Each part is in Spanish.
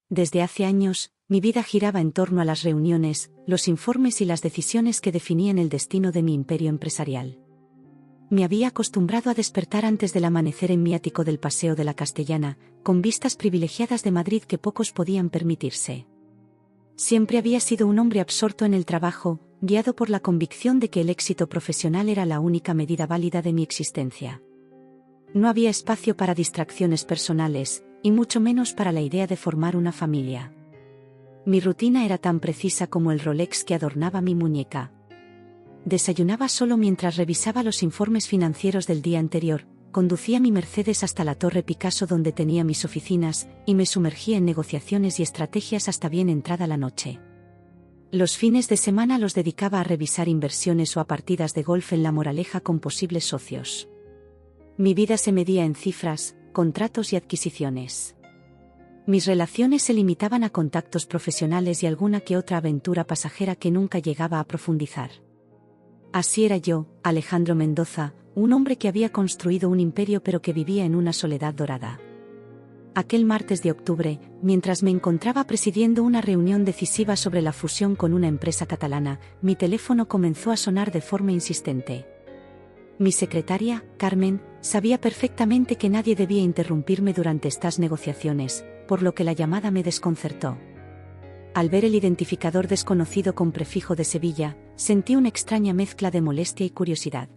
Desde hace años, mi vida giraba en torno a las reuniones, los informes y las decisiones que definían el destino de mi imperio empresarial. Me había acostumbrado a despertar antes del amanecer en mi ático del Paseo de la Castellana, con vistas privilegiadas de Madrid que pocos podían permitirse. Siempre había sido un hombre absorto en el trabajo, guiado por la convicción de que el éxito profesional era la única medida válida de mi existencia. No había espacio para distracciones personales, y mucho menos para la idea de formar una familia. Mi rutina era tan precisa como el Rolex que adornaba mi muñeca. Desayunaba solo mientras revisaba los informes financieros del día anterior, conducía mi Mercedes hasta la Torre Picasso donde tenía mis oficinas, y me sumergía en negociaciones y estrategias hasta bien entrada la noche. Los fines de semana los dedicaba a revisar inversiones o a partidas de golf en La Moraleja con posibles socios. Mi vida se medía en cifras, contratos y adquisiciones. Mis relaciones se limitaban a contactos profesionales y alguna que otra aventura pasajera que nunca llegaba a profundizar. Así era yo, Alejandro Mendoza, un hombre que había construido un imperio pero que vivía en una soledad dorada. Aquel martes de octubre, mientras me encontraba presidiendo una reunión decisiva sobre la fusión con una empresa catalana, mi teléfono comenzó a sonar de forma insistente. Mi secretaria, Carmen, sabía perfectamente que nadie debía interrumpirme durante estas negociaciones, por lo que la llamada me desconcertó. Al ver el identificador desconocido con prefijo de Sevilla, sentí una extraña mezcla de molestia y curiosidad.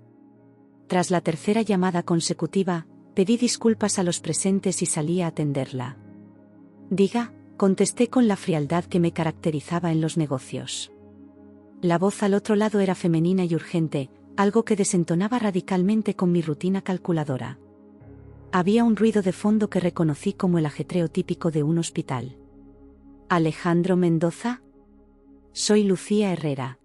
Tras la tercera llamada consecutiva, pedí disculpas a los presentes y salí a atenderla. Diga, contesté con la frialdad que me caracterizaba en los negocios. La voz al otro lado era femenina y urgente, algo que desentonaba radicalmente con mi rutina calculadora. Había un ruido de fondo que reconocí como el ajetreo típico de un hospital. ¿Alejandro Mendoza? Soy Lucía Herrera.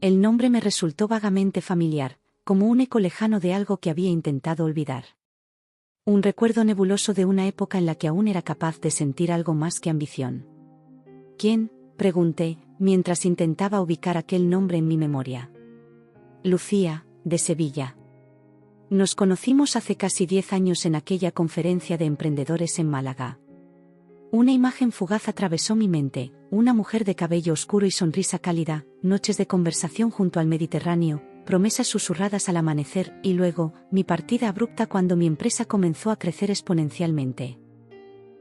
El nombre me resultó vagamente familiar, como un eco lejano de algo que había intentado olvidar. Un recuerdo nebuloso de una época en la que aún era capaz de sentir algo más que ambición. ¿Quién?, pregunté, mientras intentaba ubicar aquel nombre en mi memoria. Lucía, de Sevilla. Nos conocimos hace casi 10 años en aquella conferencia de emprendedores en Málaga. Una imagen fugaz atravesó mi mente, una mujer de cabello oscuro y sonrisa cálida, noches de conversación junto al Mediterráneo, promesas susurradas al amanecer y luego, mi partida abrupta cuando mi empresa comenzó a crecer exponencialmente.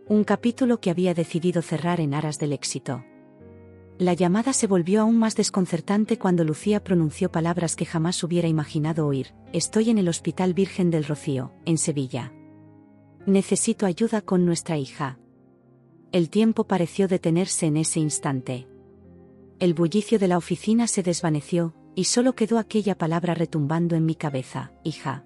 Un capítulo que había decidido cerrar en aras del éxito. La llamada se volvió aún más desconcertante cuando Lucía pronunció palabras que jamás hubiera imaginado oír. Estoy en el Hospital Virgen del Rocío, en Sevilla. Necesito ayuda con nuestra hija. El tiempo pareció detenerse en ese instante. El bullicio de la oficina se desvaneció, y solo quedó aquella palabra retumbando en mi cabeza, hija.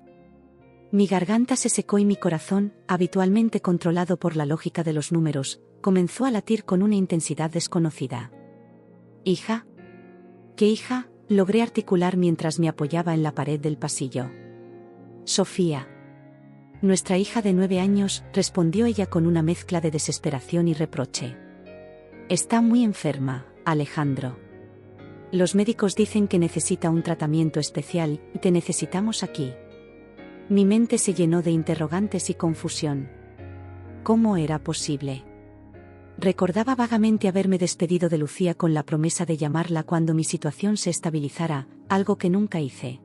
Mi garganta se secó y mi corazón, habitualmente controlado por la lógica de los números, comenzó a latir con una intensidad desconocida. ¿Hija? ¿Qué hija?, logré articular mientras me apoyaba en la pared del pasillo. Sofía. Nuestra hija de 9 años, respondió ella con una mezcla de desesperación y reproche. Está muy enferma, Alejandro. Los médicos dicen que necesita un tratamiento especial, y te necesitamos aquí. Mi mente se llenó de interrogantes y confusión. ¿Cómo era posible? Recordaba vagamente haberme despedido de Lucía con la promesa de llamarla cuando mi situación se estabilizara, algo que nunca hice.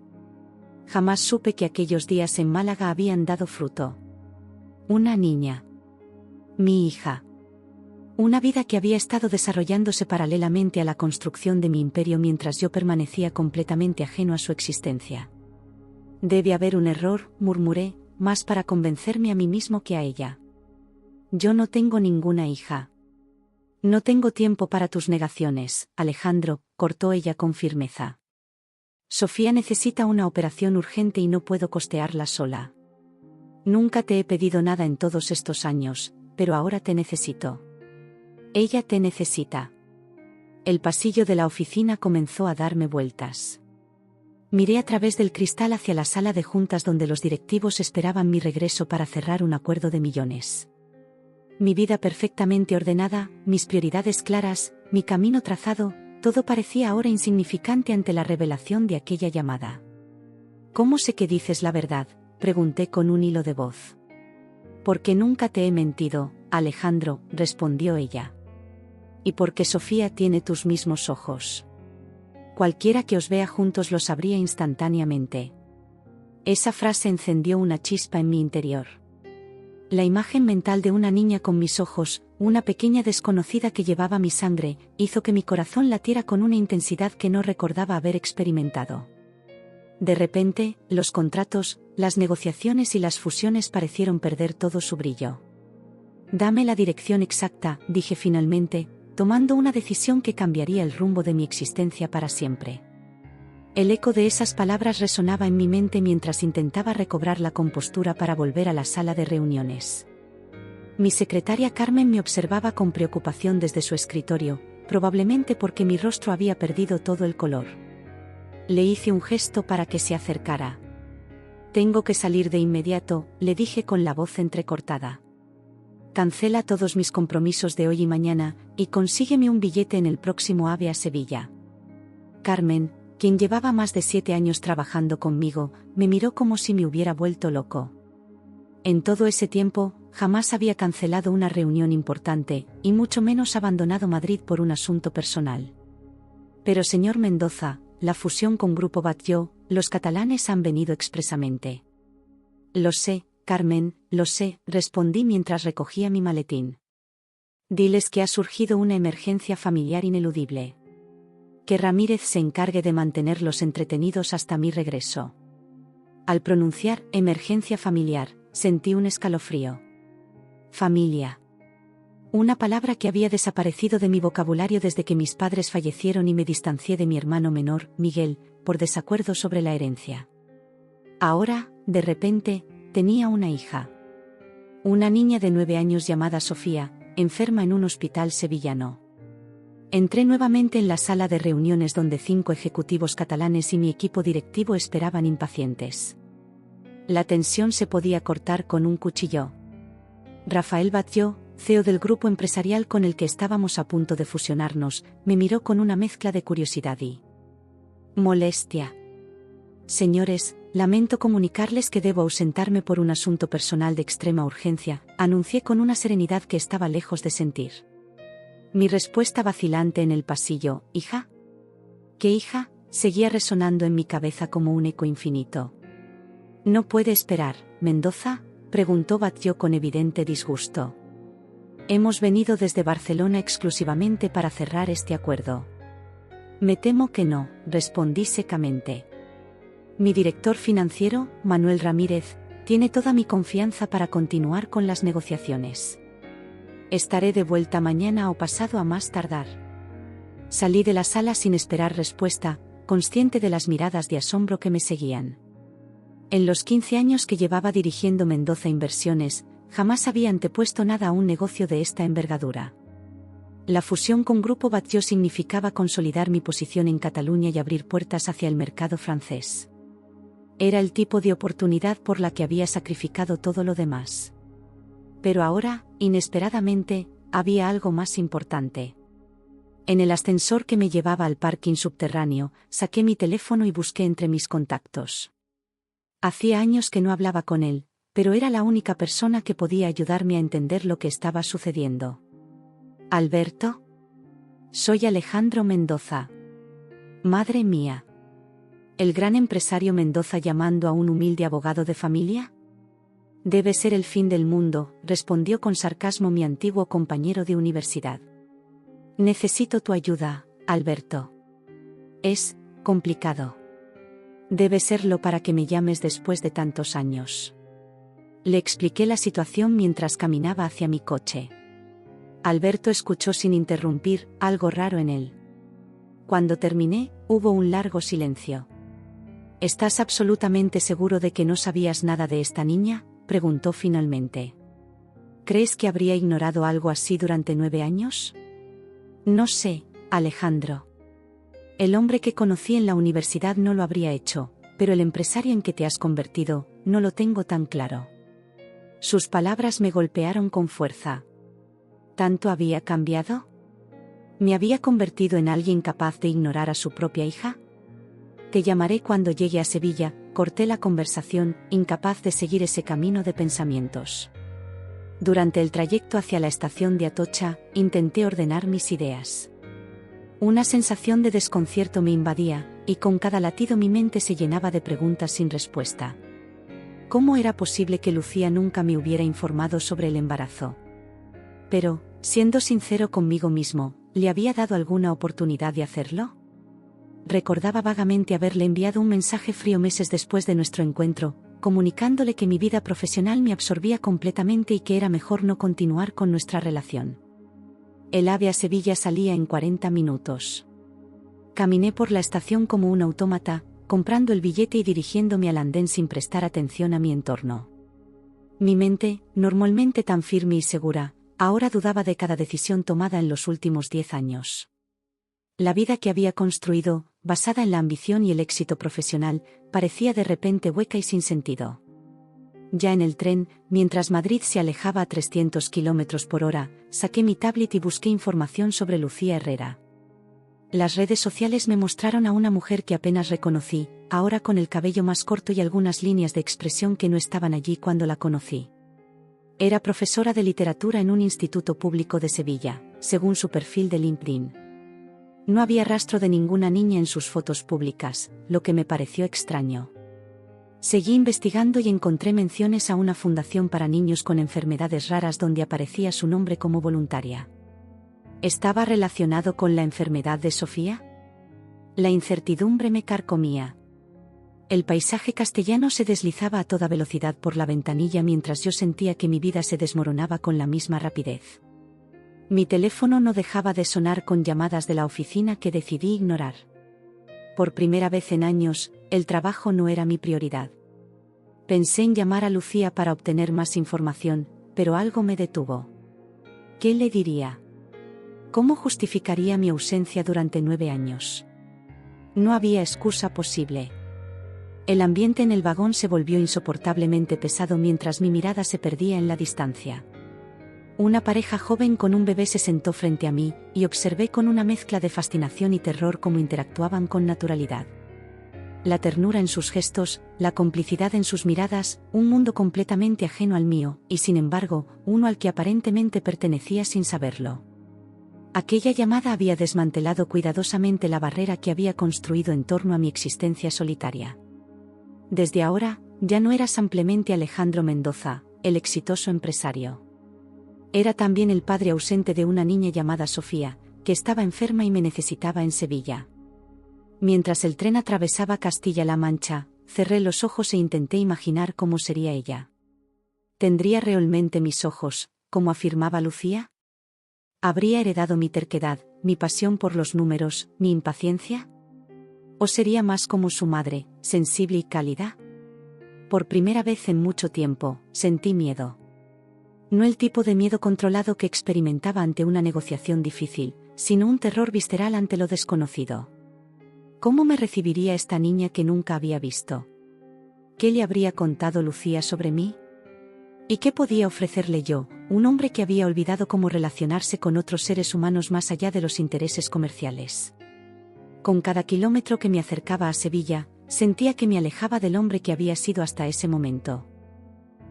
Jamás supe que aquellos días en Málaga habían dado fruto. Una niña. Mi hija. Una vida que había estado desarrollándose paralelamente a la construcción de mi imperio mientras yo permanecía completamente ajeno a su existencia. Debe haber un error, murmuré, más para convencerme a mí mismo que a ella. Yo no tengo ninguna hija. No tengo tiempo para tus negaciones, Alejandro, cortó ella con firmeza. Sofía necesita una operación urgente y no puedo costearla sola. Nunca te he pedido nada en todos estos años, pero ahora te necesito. Ella te necesita. El pasillo de la oficina comenzó a darme vueltas. Miré a través del cristal hacia la sala de juntas donde los directivos esperaban mi regreso para cerrar un acuerdo de millones. Mi vida perfectamente ordenada, mis prioridades claras, mi camino trazado, todo parecía ahora insignificante ante la revelación de aquella llamada. ¿Cómo sé que dices la verdad?, pregunté con un hilo de voz. Porque nunca te he mentido, Alejandro, respondió ella. Y porque Sofía tiene tus mismos ojos. Cualquiera que os vea juntos lo sabría instantáneamente. Esa frase encendió una chispa en mi interior. La imagen mental de una niña con mis ojos, una pequeña desconocida que llevaba mi sangre, hizo que mi corazón latiera con una intensidad que no recordaba haber experimentado. De repente, los contratos, las negociaciones y las fusiones parecieron perder todo su brillo. Dame la dirección exacta, dije finalmente, tomando una decisión que cambiaría el rumbo de mi existencia para siempre. El eco de esas palabras resonaba en mi mente mientras intentaba recobrar la compostura para volver a la sala de reuniones. Mi secretaria Carmen me observaba con preocupación desde su escritorio, probablemente porque mi rostro había perdido todo el color. Le hice un gesto para que se acercara. Tengo que salir de inmediato, le dije con la voz entrecortada. Cancela todos mis compromisos de hoy y mañana, y consígueme un billete en el próximo AVE a Sevilla. Carmen, quien llevaba más de 7 años trabajando conmigo, me miró como si me hubiera vuelto loco. En todo ese tiempo, jamás había cancelado una reunión importante, y mucho menos abandonado Madrid por un asunto personal. Pero señor Mendoza, la fusión con Grupo Batlló, los catalanes han venido expresamente. Lo sé, Carmen, lo sé, respondí mientras recogía mi maletín. Diles que ha surgido una emergencia familiar ineludible. Que Ramírez se encargue de mantenerlos entretenidos hasta mi regreso. Al pronunciar emergencia familiar, sentí un escalofrío. Familia. Una palabra que había desaparecido de mi vocabulario desde que mis padres fallecieron y me distancié de mi hermano menor, Miguel, por desacuerdo sobre la herencia. Ahora, de repente, tenía una hija. Una niña de 9 años llamada Sofía, enferma en un hospital sevillano. Entré nuevamente en la sala de reuniones donde 5 ejecutivos catalanes y mi equipo directivo esperaban impacientes. La tensión se podía cortar con un cuchillo. Rafael Batlló, CEO del grupo empresarial con el que estábamos a punto de fusionarnos, me miró con una mezcla de curiosidad y molestia. Señores, lamento comunicarles que debo ausentarme por un asunto personal de extrema urgencia, anuncié con una serenidad que estaba lejos de sentir. Mi respuesta vacilante en el pasillo, ¿hija? ¿Qué hija?, seguía resonando en mi cabeza como un eco infinito. ¿No puede esperar, Mendoza?, preguntó Batlló con evidente disgusto. Hemos venido desde Barcelona exclusivamente para cerrar este acuerdo. Me temo que no, respondí secamente. Mi director financiero, Manuel Ramírez, tiene toda mi confianza para continuar con las negociaciones. Estaré de vuelta mañana o pasado a más tardar. Salí de la sala sin esperar respuesta, consciente de las miradas de asombro que me seguían. En los 15 años que llevaba dirigiendo Mendoza Inversiones, jamás había antepuesto nada a un negocio de esta envergadura. La fusión con Grupo Batlló significaba consolidar mi posición en Cataluña y abrir puertas hacia el mercado francés. Era el tipo de oportunidad por la que había sacrificado todo lo demás. Pero ahora, inesperadamente, había algo más importante. En el ascensor que me llevaba al parking subterráneo, saqué mi teléfono y busqué entre mis contactos. Hacía años que no hablaba con él, pero era la única persona que podía ayudarme a entender lo que estaba sucediendo. ¿Alberto? Soy Alejandro Mendoza. Madre mía. ¿El gran empresario Mendoza llamando a un humilde abogado de familia? Debe ser el fin del mundo, respondió con sarcasmo mi antiguo compañero de universidad. Necesito tu ayuda, Alberto. Es complicado. Debe serlo para que me llames después de tantos años. Le expliqué la situación mientras caminaba hacia mi coche. Alberto escuchó sin interrumpir, algo raro en él. Cuando terminé, hubo un largo silencio. ¿Estás absolutamente seguro de que no sabías nada de esta niña?, preguntó finalmente. ¿Crees que habría ignorado algo así durante 9 años? No sé, Alejandro. El hombre que conocí en la universidad no lo habría hecho, pero el empresario en que te has convertido, no lo tengo tan claro. Sus palabras me golpearon con fuerza. ¿Tanto había cambiado? ¿Me había convertido en alguien capaz de ignorar a su propia hija? Te llamaré cuando llegue a Sevilla, corté la conversación, incapaz de seguir ese camino de pensamientos. Durante el trayecto hacia la estación de Atocha, intenté ordenar mis ideas. Una sensación de desconcierto me invadía, y con cada latido mi mente se llenaba de preguntas sin respuesta. ¿Cómo era posible que Lucía nunca me hubiera informado sobre el embarazo? Pero, siendo sincero conmigo mismo, ¿le había dado alguna oportunidad de hacerlo? Recordaba vagamente haberle enviado un mensaje frío meses después de nuestro encuentro, comunicándole que mi vida profesional me absorbía completamente y que era mejor no continuar con nuestra relación. El AVE a Sevilla salía en 40 minutos. Caminé por la estación como un autómata, comprando el billete y dirigiéndome al andén sin prestar atención a mi entorno. Mi mente, normalmente tan firme y segura, ahora dudaba de cada decisión tomada en los últimos 10 años. La vida que había construido, basada en la ambición y el éxito profesional, parecía de repente hueca y sin sentido. Ya en el tren, mientras Madrid se alejaba a 300 km por hora, saqué mi tablet y busqué información sobre Lucía Herrera. Las redes sociales me mostraron a una mujer que apenas reconocí, ahora con el cabello más corto y algunas líneas de expresión que no estaban allí cuando la conocí. Era profesora de literatura en un instituto público de Sevilla, según su perfil de LinkedIn. No había rastro de ninguna niña en sus fotos públicas, lo que me pareció extraño. Seguí investigando y encontré menciones a una fundación para niños con enfermedades raras donde aparecía su nombre como voluntaria. ¿Estaba relacionado con la enfermedad de Sofía? La incertidumbre me carcomía. El paisaje castellano se deslizaba a toda velocidad por la ventanilla mientras yo sentía que mi vida se desmoronaba con la misma rapidez. Mi teléfono no dejaba de sonar con llamadas de la oficina que decidí ignorar. Por primera vez en años, el trabajo no era mi prioridad. Pensé en llamar a Lucía para obtener más información, pero algo me detuvo. ¿Qué le diría? ¿Cómo justificaría mi ausencia durante 9 años? No había excusa posible. El ambiente en el vagón se volvió insoportablemente pesado mientras mi mirada se perdía en la distancia. Una pareja joven con un bebé se sentó frente a mí, y observé con una mezcla de fascinación y terror cómo interactuaban con naturalidad. La ternura en sus gestos, la complicidad en sus miradas, un mundo completamente ajeno al mío, y sin embargo, uno al que aparentemente pertenecía sin saberlo. Aquella llamada había desmantelado cuidadosamente la barrera que había construido en torno a mi existencia solitaria. Desde ahora, ya no era simplemente Alejandro Mendoza, el exitoso empresario. Era también el padre ausente de una niña llamada Sofía, que estaba enferma y me necesitaba en Sevilla. Mientras el tren atravesaba Castilla-La Mancha, cerré los ojos e intenté imaginar cómo sería ella. ¿Tendría realmente mis ojos, como afirmaba Lucía? ¿Habría heredado mi terquedad, mi pasión por los números, mi impaciencia? ¿O sería más como su madre, sensible y cálida? Por primera vez en mucho tiempo, sentí miedo. No el tipo de miedo controlado que experimentaba ante una negociación difícil, sino un terror visceral ante lo desconocido. ¿Cómo me recibiría esta niña que nunca había visto? ¿Qué le habría contado Lucía sobre mí? ¿Y qué podía ofrecerle yo, un hombre que había olvidado cómo relacionarse con otros seres humanos más allá de los intereses comerciales? Con cada kilómetro que me acercaba a Sevilla, sentía que me alejaba del hombre que había sido hasta ese momento.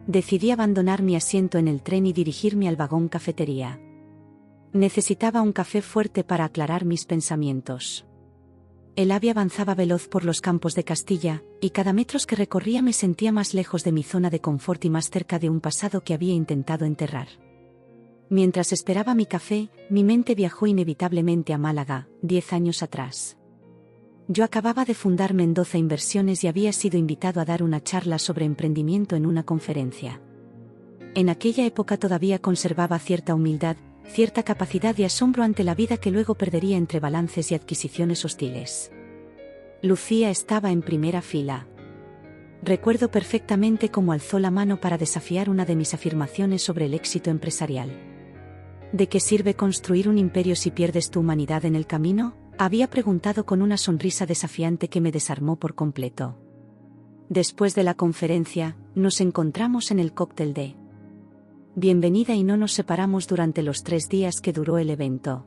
Decidí abandonar mi asiento en el tren y dirigirme al vagón cafetería. Necesitaba un café fuerte para aclarar mis pensamientos. El AVE avanzaba veloz por los campos de Castilla, y cada metro que recorría me sentía más lejos de mi zona de confort y más cerca de un pasado que había intentado enterrar. Mientras esperaba mi café, mi mente viajó inevitablemente a Málaga, 10 años atrás. Yo acababa de fundar Mendoza Inversiones y había sido invitado a dar una charla sobre emprendimiento en una conferencia. En aquella época todavía conservaba cierta humildad, cierta capacidad de asombro ante la vida que luego perdería entre balances y adquisiciones hostiles. Lucía estaba en primera fila. Recuerdo perfectamente cómo alzó la mano para desafiar una de mis afirmaciones sobre el éxito empresarial. ¿De qué sirve construir un imperio si pierdes tu humanidad en el camino?, había preguntado con una sonrisa desafiante que me desarmó por completo. Después de la conferencia, nos encontramos en el cóctel de bienvenida y no nos separamos durante los 3 días que duró el evento.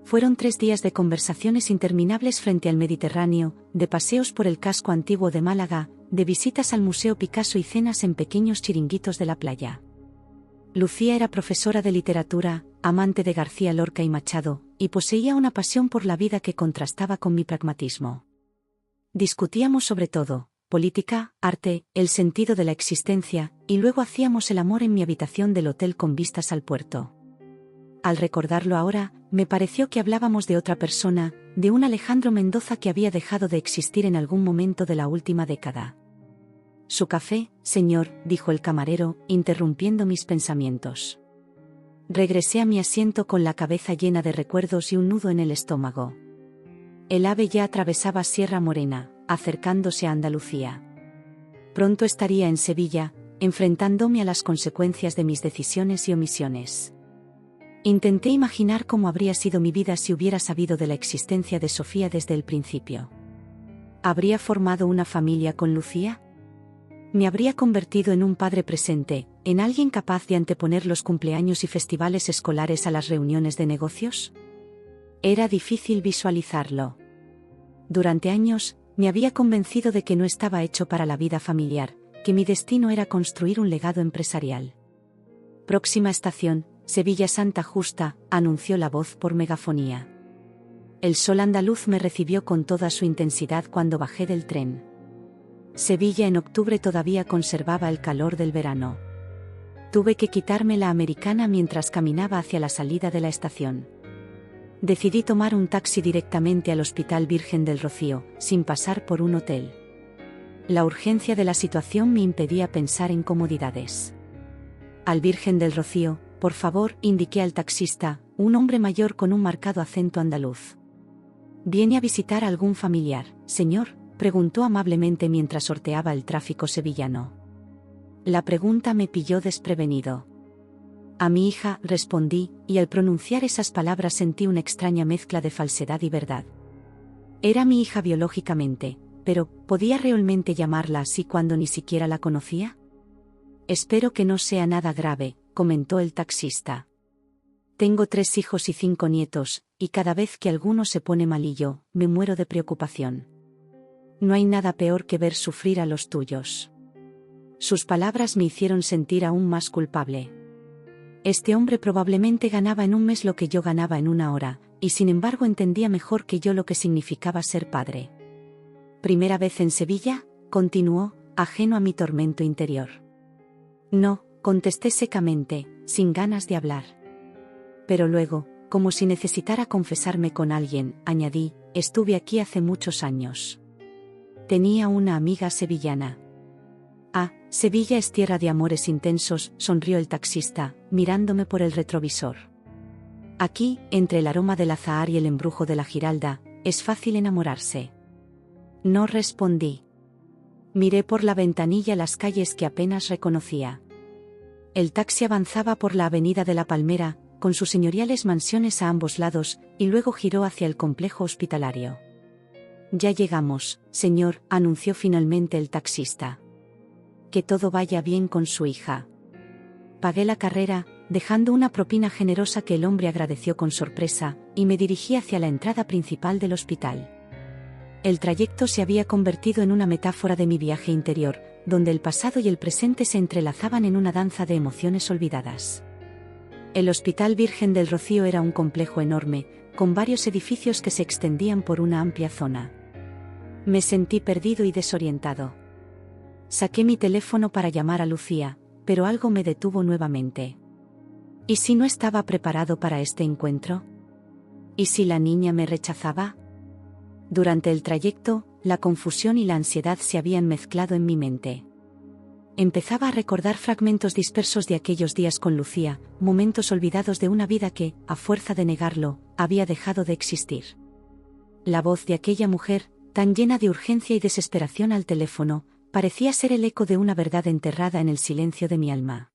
Fueron 3 días de conversaciones interminables frente al Mediterráneo, de paseos por el casco antiguo de Málaga, de visitas al Museo Picasso y cenas en pequeños chiringuitos de la playa. Lucía era profesora de literatura, amante de García Lorca y Machado, y poseía una pasión por la vida que contrastaba con mi pragmatismo. Discutíamos sobre todo, política, arte, el sentido de la existencia, y luego hacíamos el amor en mi habitación del hotel con vistas al puerto. Al recordarlo ahora, me pareció que hablábamos de otra persona, de un Alejandro Mendoza que había dejado de existir en algún momento de la última década. «Su café, señor», dijo el camarero, interrumpiendo mis pensamientos. Regresé a mi asiento con la cabeza llena de recuerdos y un nudo en el estómago. El AVE ya atravesaba Sierra Morena, acercándose a Andalucía. Pronto estaría en Sevilla, enfrentándome a las consecuencias de mis decisiones y omisiones. Intenté imaginar cómo habría sido mi vida si hubiera sabido de la existencia de Sofía desde el principio. ¿Habría formado una familia con Lucía? ¿Me habría convertido en un padre presente, en alguien capaz de anteponer los cumpleaños y festivales escolares a las reuniones de negocios? Era difícil visualizarlo. Durante años, me había convencido de que no estaba hecho para la vida familiar, que mi destino era construir un legado empresarial. Próxima estación, Sevilla Santa Justa, anunció la voz por megafonía. El sol andaluz me recibió con toda su intensidad cuando bajé del tren. Sevilla en octubre todavía conservaba el calor del verano. Tuve que quitarme la americana mientras caminaba hacia la salida de la estación. Decidí tomar un taxi directamente al Hospital Virgen del Rocío, sin pasar por un hotel. La urgencia de la situación me impedía pensar en comodidades. Al Virgen del Rocío, por favor, indiqué al taxista, un hombre mayor con un marcado acento andaluz. ¿Viene a visitar a algún familiar, señor?, preguntó amablemente mientras sorteaba el tráfico sevillano. La pregunta me pilló desprevenido. A mi hija, respondí, y al pronunciar esas palabras sentí una extraña mezcla de falsedad y verdad. Era mi hija biológicamente, pero ¿podía realmente llamarla así cuando ni siquiera la conocía? Espero que no sea nada grave, comentó el taxista. Tengo 3 hijos y 5 nietos, y cada vez que alguno se pone malillo, me muero de preocupación. No hay nada peor que ver sufrir a los tuyos. Sus palabras me hicieron sentir aún más culpable. Este hombre probablemente ganaba en un mes lo que yo ganaba en una hora, y sin embargo entendía mejor que yo lo que significaba ser padre. ¿Primera vez en Sevilla?, continuó, ajeno a mi tormento interior. No, contesté secamente, sin ganas de hablar. Pero luego, como si necesitara confesarme con alguien, añadí, estuve aquí hace muchos años. Tenía una amiga sevillana. Ah, Sevilla es tierra de amores intensos, sonrió el taxista, mirándome por el retrovisor. Aquí, entre el aroma del azahar y el embrujo de la Giralda, es fácil enamorarse. No respondí. Miré por la ventanilla las calles que apenas reconocía. El taxi avanzaba por la avenida de la Palmera, con sus señoriales mansiones a ambos lados, y luego giró hacia el complejo hospitalario. Ya llegamos, señor, anunció finalmente el taxista. Que todo vaya bien con su hija. Pagué la carrera, dejando una propina generosa que el hombre agradeció con sorpresa, y me dirigí hacia la entrada principal del hospital. El trayecto se había convertido en una metáfora de mi viaje interior, donde el pasado y el presente se entrelazaban en una danza de emociones olvidadas. El Hospital Virgen del Rocío era un complejo enorme, con varios edificios que se extendían por una amplia zona. Me sentí perdido y desorientado. Saqué mi teléfono para llamar a Lucía, pero algo me detuvo nuevamente. ¿Y si no estaba preparado para este encuentro? ¿Y si la niña me rechazaba? Durante el trayecto, la confusión y la ansiedad se habían mezclado en mi mente. Empezaba a recordar fragmentos dispersos de aquellos días con Lucía, momentos olvidados de una vida que, a fuerza de negarlo, había dejado de existir. La voz de aquella mujer, tan llena de urgencia y desesperación al teléfono, parecía ser el eco de una verdad enterrada en el silencio de mi alma.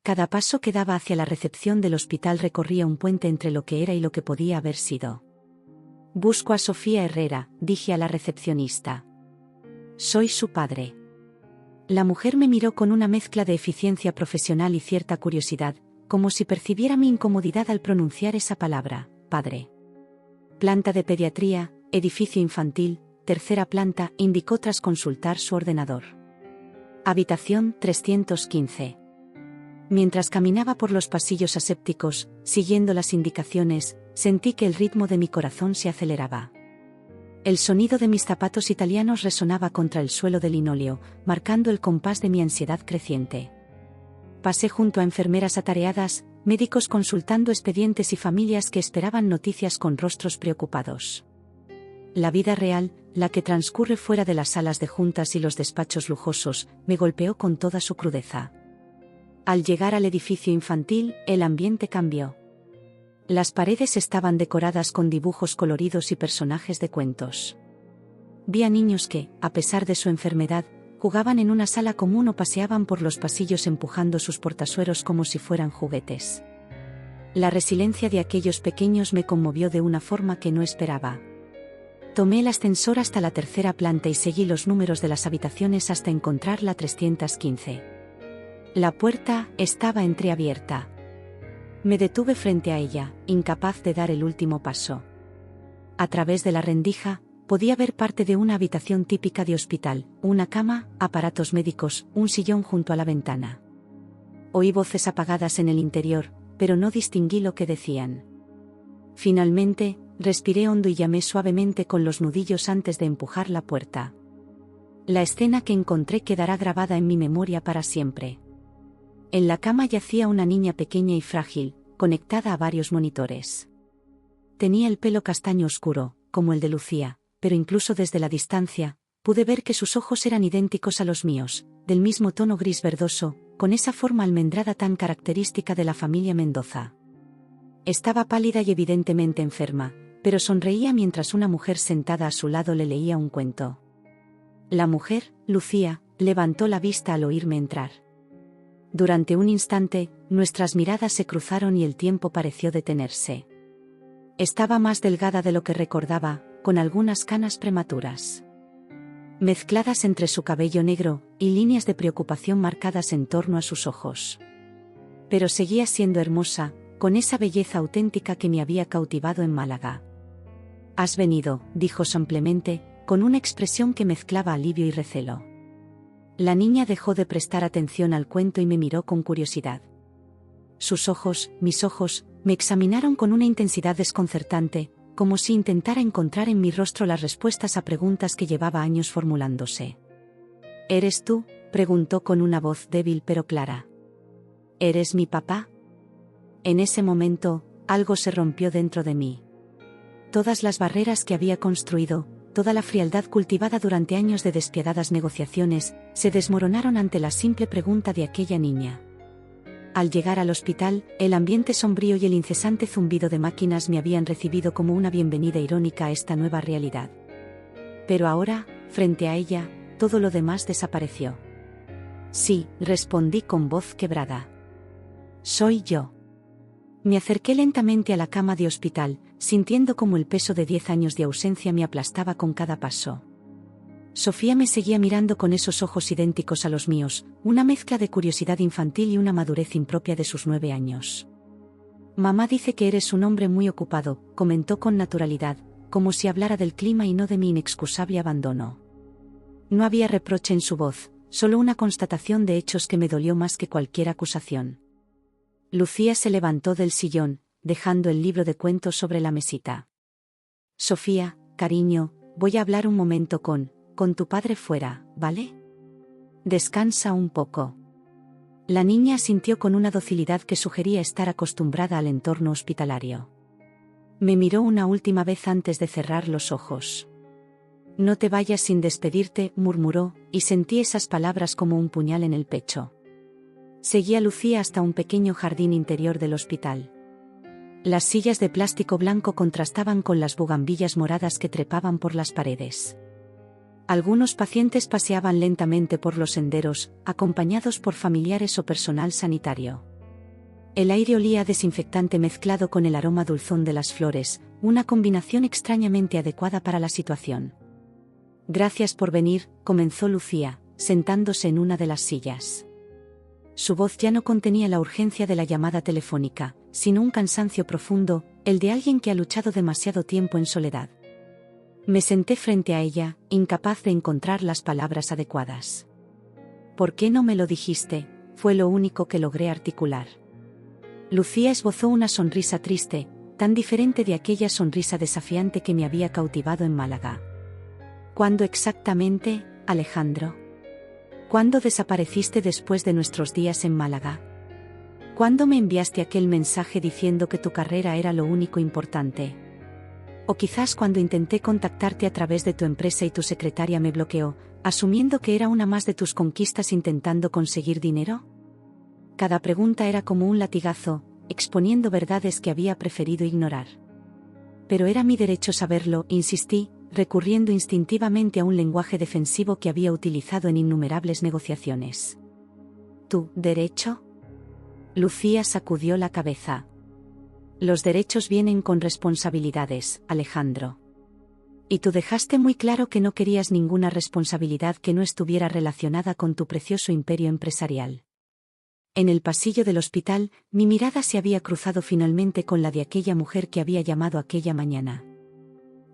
Cada paso que daba hacia la recepción del hospital recorría un puente entre lo que era y lo que podía haber sido. Busco a Sofía Herrera, dije a la recepcionista. Soy su padre. La mujer me miró con una mezcla de eficiencia profesional y cierta curiosidad, como si percibiera mi incomodidad al pronunciar esa palabra, padre. Planta de pediatría, edificio infantil, 3ª planta, indicó tras consultar su ordenador. Habitación 315. Mientras caminaba por los pasillos asépticos, siguiendo las indicaciones, sentí que el ritmo de mi corazón se aceleraba. El sonido de mis zapatos italianos resonaba contra el suelo de linóleo, marcando el compás de mi ansiedad creciente. Pasé junto a enfermeras atareadas, médicos consultando expedientes y familias que esperaban noticias con rostros preocupados. La vida real, la que transcurre fuera de las salas de juntas y los despachos lujosos, me golpeó con toda su crudeza. Al llegar al edificio infantil, el ambiente cambió. Las paredes estaban decoradas con dibujos coloridos y personajes de cuentos. Vi a niños que, a pesar de su enfermedad, jugaban en una sala común o paseaban por los pasillos empujando sus portasueros como si fueran juguetes. La resiliencia de aquellos pequeños me conmovió de una forma que no esperaba. Tomé el ascensor hasta la tercera planta y seguí los números de las habitaciones hasta encontrar la 315. La puerta estaba entreabierta. Me detuve frente a ella, incapaz de dar el último paso. A través de la rendija, podía ver parte de una habitación típica de hospital, una cama, aparatos médicos, un sillón junto a la ventana. Oí voces apagadas en el interior, pero no distinguí lo que decían. Finalmente, respiré hondo y llamé suavemente con los nudillos antes de empujar la puerta. La escena que encontré quedará grabada en mi memoria para siempre. En la cama yacía una niña pequeña y frágil, conectada a varios monitores. Tenía el pelo castaño oscuro, como el de Lucía, pero incluso desde la distancia, pude ver que sus ojos eran idénticos a los míos, del mismo tono gris verdoso, con esa forma almendrada tan característica de la familia Mendoza. Estaba pálida y evidentemente enferma, pero sonreía mientras una mujer sentada a su lado le leía un cuento. La mujer, Lucía, levantó la vista al oírme entrar. Durante un instante, nuestras miradas se cruzaron y el tiempo pareció detenerse. Estaba más delgada de lo que recordaba, con algunas canas prematuras, mezcladas entre su cabello negro, y líneas de preocupación marcadas en torno a sus ojos. Pero seguía siendo hermosa, con esa belleza auténtica que me había cautivado en Málaga. «Has venido», dijo simplemente, con una expresión que mezclaba alivio y recelo. La niña dejó de prestar atención al cuento y me miró con curiosidad. Sus ojos, mis ojos, me examinaron con una intensidad desconcertante, como si intentara encontrar en mi rostro las respuestas a preguntas que llevaba años formulándose. «¿Eres tú?», preguntó con una voz débil pero clara. «¿Eres mi papá?». En ese momento, algo se rompió dentro de mí. Todas las barreras que había construido, toda la frialdad cultivada durante años de despiadadas negociaciones, se desmoronaron ante la simple pregunta de aquella niña. Al llegar al hospital, el ambiente sombrío y el incesante zumbido de máquinas me habían recibido como una bienvenida irónica a esta nueva realidad. Pero ahora, frente a ella, todo lo demás desapareció. «Sí», respondí con voz quebrada. «Soy yo». Me acerqué lentamente a la cama de hospital, sintiendo como el peso de 10 años de ausencia me aplastaba con cada paso. Sofía me seguía mirando con esos ojos idénticos a los míos, una mezcla de curiosidad infantil y una madurez impropia de sus 9 años. «Mamá dice que eres un hombre muy ocupado», comentó con naturalidad, como si hablara del clima y no de mi inexcusable abandono. No había reproche en su voz, solo una constatación de hechos que me dolió más que cualquier acusación. Lucía se levantó del sillón, dejando el libro de cuentos sobre la mesita. «Sofía, cariño, voy a hablar un momento con tu padre fuera, ¿vale? Descansa un poco». La niña asintió con una docilidad que sugería estar acostumbrada al entorno hospitalario. Me miró una última vez antes de cerrar los ojos. «No te vayas sin despedirte», murmuró, y sentí esas palabras como un puñal en el pecho. Seguí a Lucía hasta un pequeño jardín interior del hospital. Las sillas de plástico blanco contrastaban con las bugambillas moradas que trepaban por las paredes. Algunos pacientes paseaban lentamente por los senderos, acompañados por familiares o personal sanitario. El aire olía a desinfectante mezclado con el aroma dulzón de las flores, una combinación extrañamente adecuada para la situación. «Gracias por venir», comenzó Lucía, sentándose en una de las sillas. Su voz ya no contenía la urgencia de la llamada telefónica, sino un cansancio profundo, el de alguien que ha luchado demasiado tiempo en soledad. Me senté frente a ella, incapaz de encontrar las palabras adecuadas. «¿Por qué no me lo dijiste?», fue lo único que logré articular. Lucía esbozó una sonrisa triste, tan diferente de aquella sonrisa desafiante que me había cautivado en Málaga. ¿Cuándo exactamente, Alejandro? ¿Cuándo desapareciste después de nuestros días en Málaga? ¿Cuándo me enviaste aquel mensaje diciendo que tu carrera era lo único importante? O quizás cuando intenté contactarte a través de tu empresa y tu secretaria me bloqueó, asumiendo que era una más de tus conquistas intentando conseguir dinero. Cada pregunta era como un latigazo, exponiendo verdades que había preferido ignorar. Pero era mi derecho saberlo, insistí, recurriendo instintivamente a un lenguaje defensivo que había utilizado en innumerables negociaciones. ¿Tu derecho? Lucía sacudió la cabeza. Los derechos vienen con responsabilidades, Alejandro. Y tú dejaste muy claro que no querías ninguna responsabilidad que no estuviera relacionada con tu precioso imperio empresarial. En el pasillo del hospital, mi mirada se había cruzado finalmente con la de aquella mujer que había llamado aquella mañana.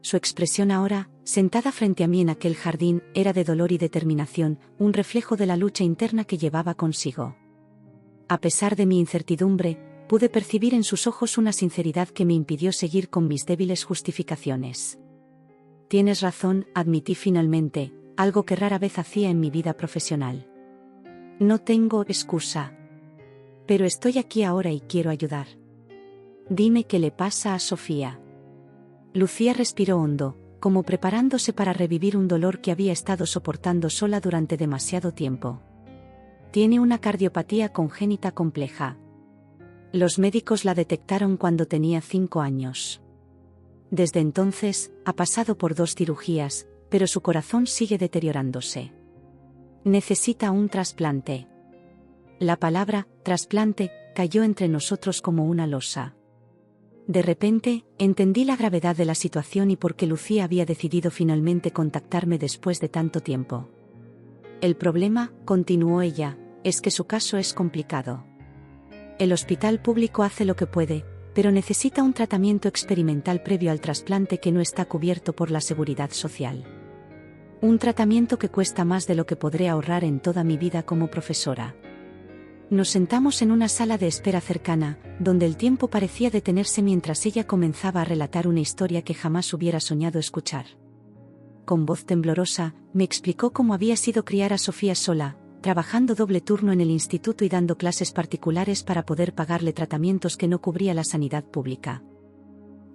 Su expresión ahora, sentada frente a mí en aquel jardín, era de dolor y determinación, un reflejo de la lucha interna que llevaba consigo. A pesar de mi incertidumbre, pude percibir en sus ojos una sinceridad que me impidió seguir con mis débiles justificaciones. Tienes razón, admití finalmente, algo que rara vez hacía en mi vida profesional. No tengo excusa. Pero estoy aquí ahora y quiero ayudar. Dime qué le pasa a Sofía. Lucía respiró hondo, como preparándose para revivir un dolor que había estado soportando sola durante demasiado tiempo. Tiene una cardiopatía congénita compleja. Los médicos la detectaron cuando tenía 5 años. Desde entonces, ha pasado por 2 cirugías, pero su corazón sigue deteriorándose. Necesita un trasplante. La palabra, trasplante, cayó entre nosotros como una losa. De repente, entendí la gravedad de la situación y por qué Lucía había decidido finalmente contactarme después de tanto tiempo. El problema, continuó ella, es que su caso es complicado. El hospital público hace lo que puede, pero necesita un tratamiento experimental previo al trasplante que no está cubierto por la seguridad social. Un tratamiento que cuesta más de lo que podré ahorrar en toda mi vida como profesora. Nos sentamos en una sala de espera cercana, donde el tiempo parecía detenerse mientras ella comenzaba a relatar una historia que jamás hubiera soñado escuchar. Con voz temblorosa, me explicó cómo había sido criar a Sofía sola, trabajando doble turno en el instituto y dando clases particulares para poder pagarle tratamientos que no cubría la sanidad pública.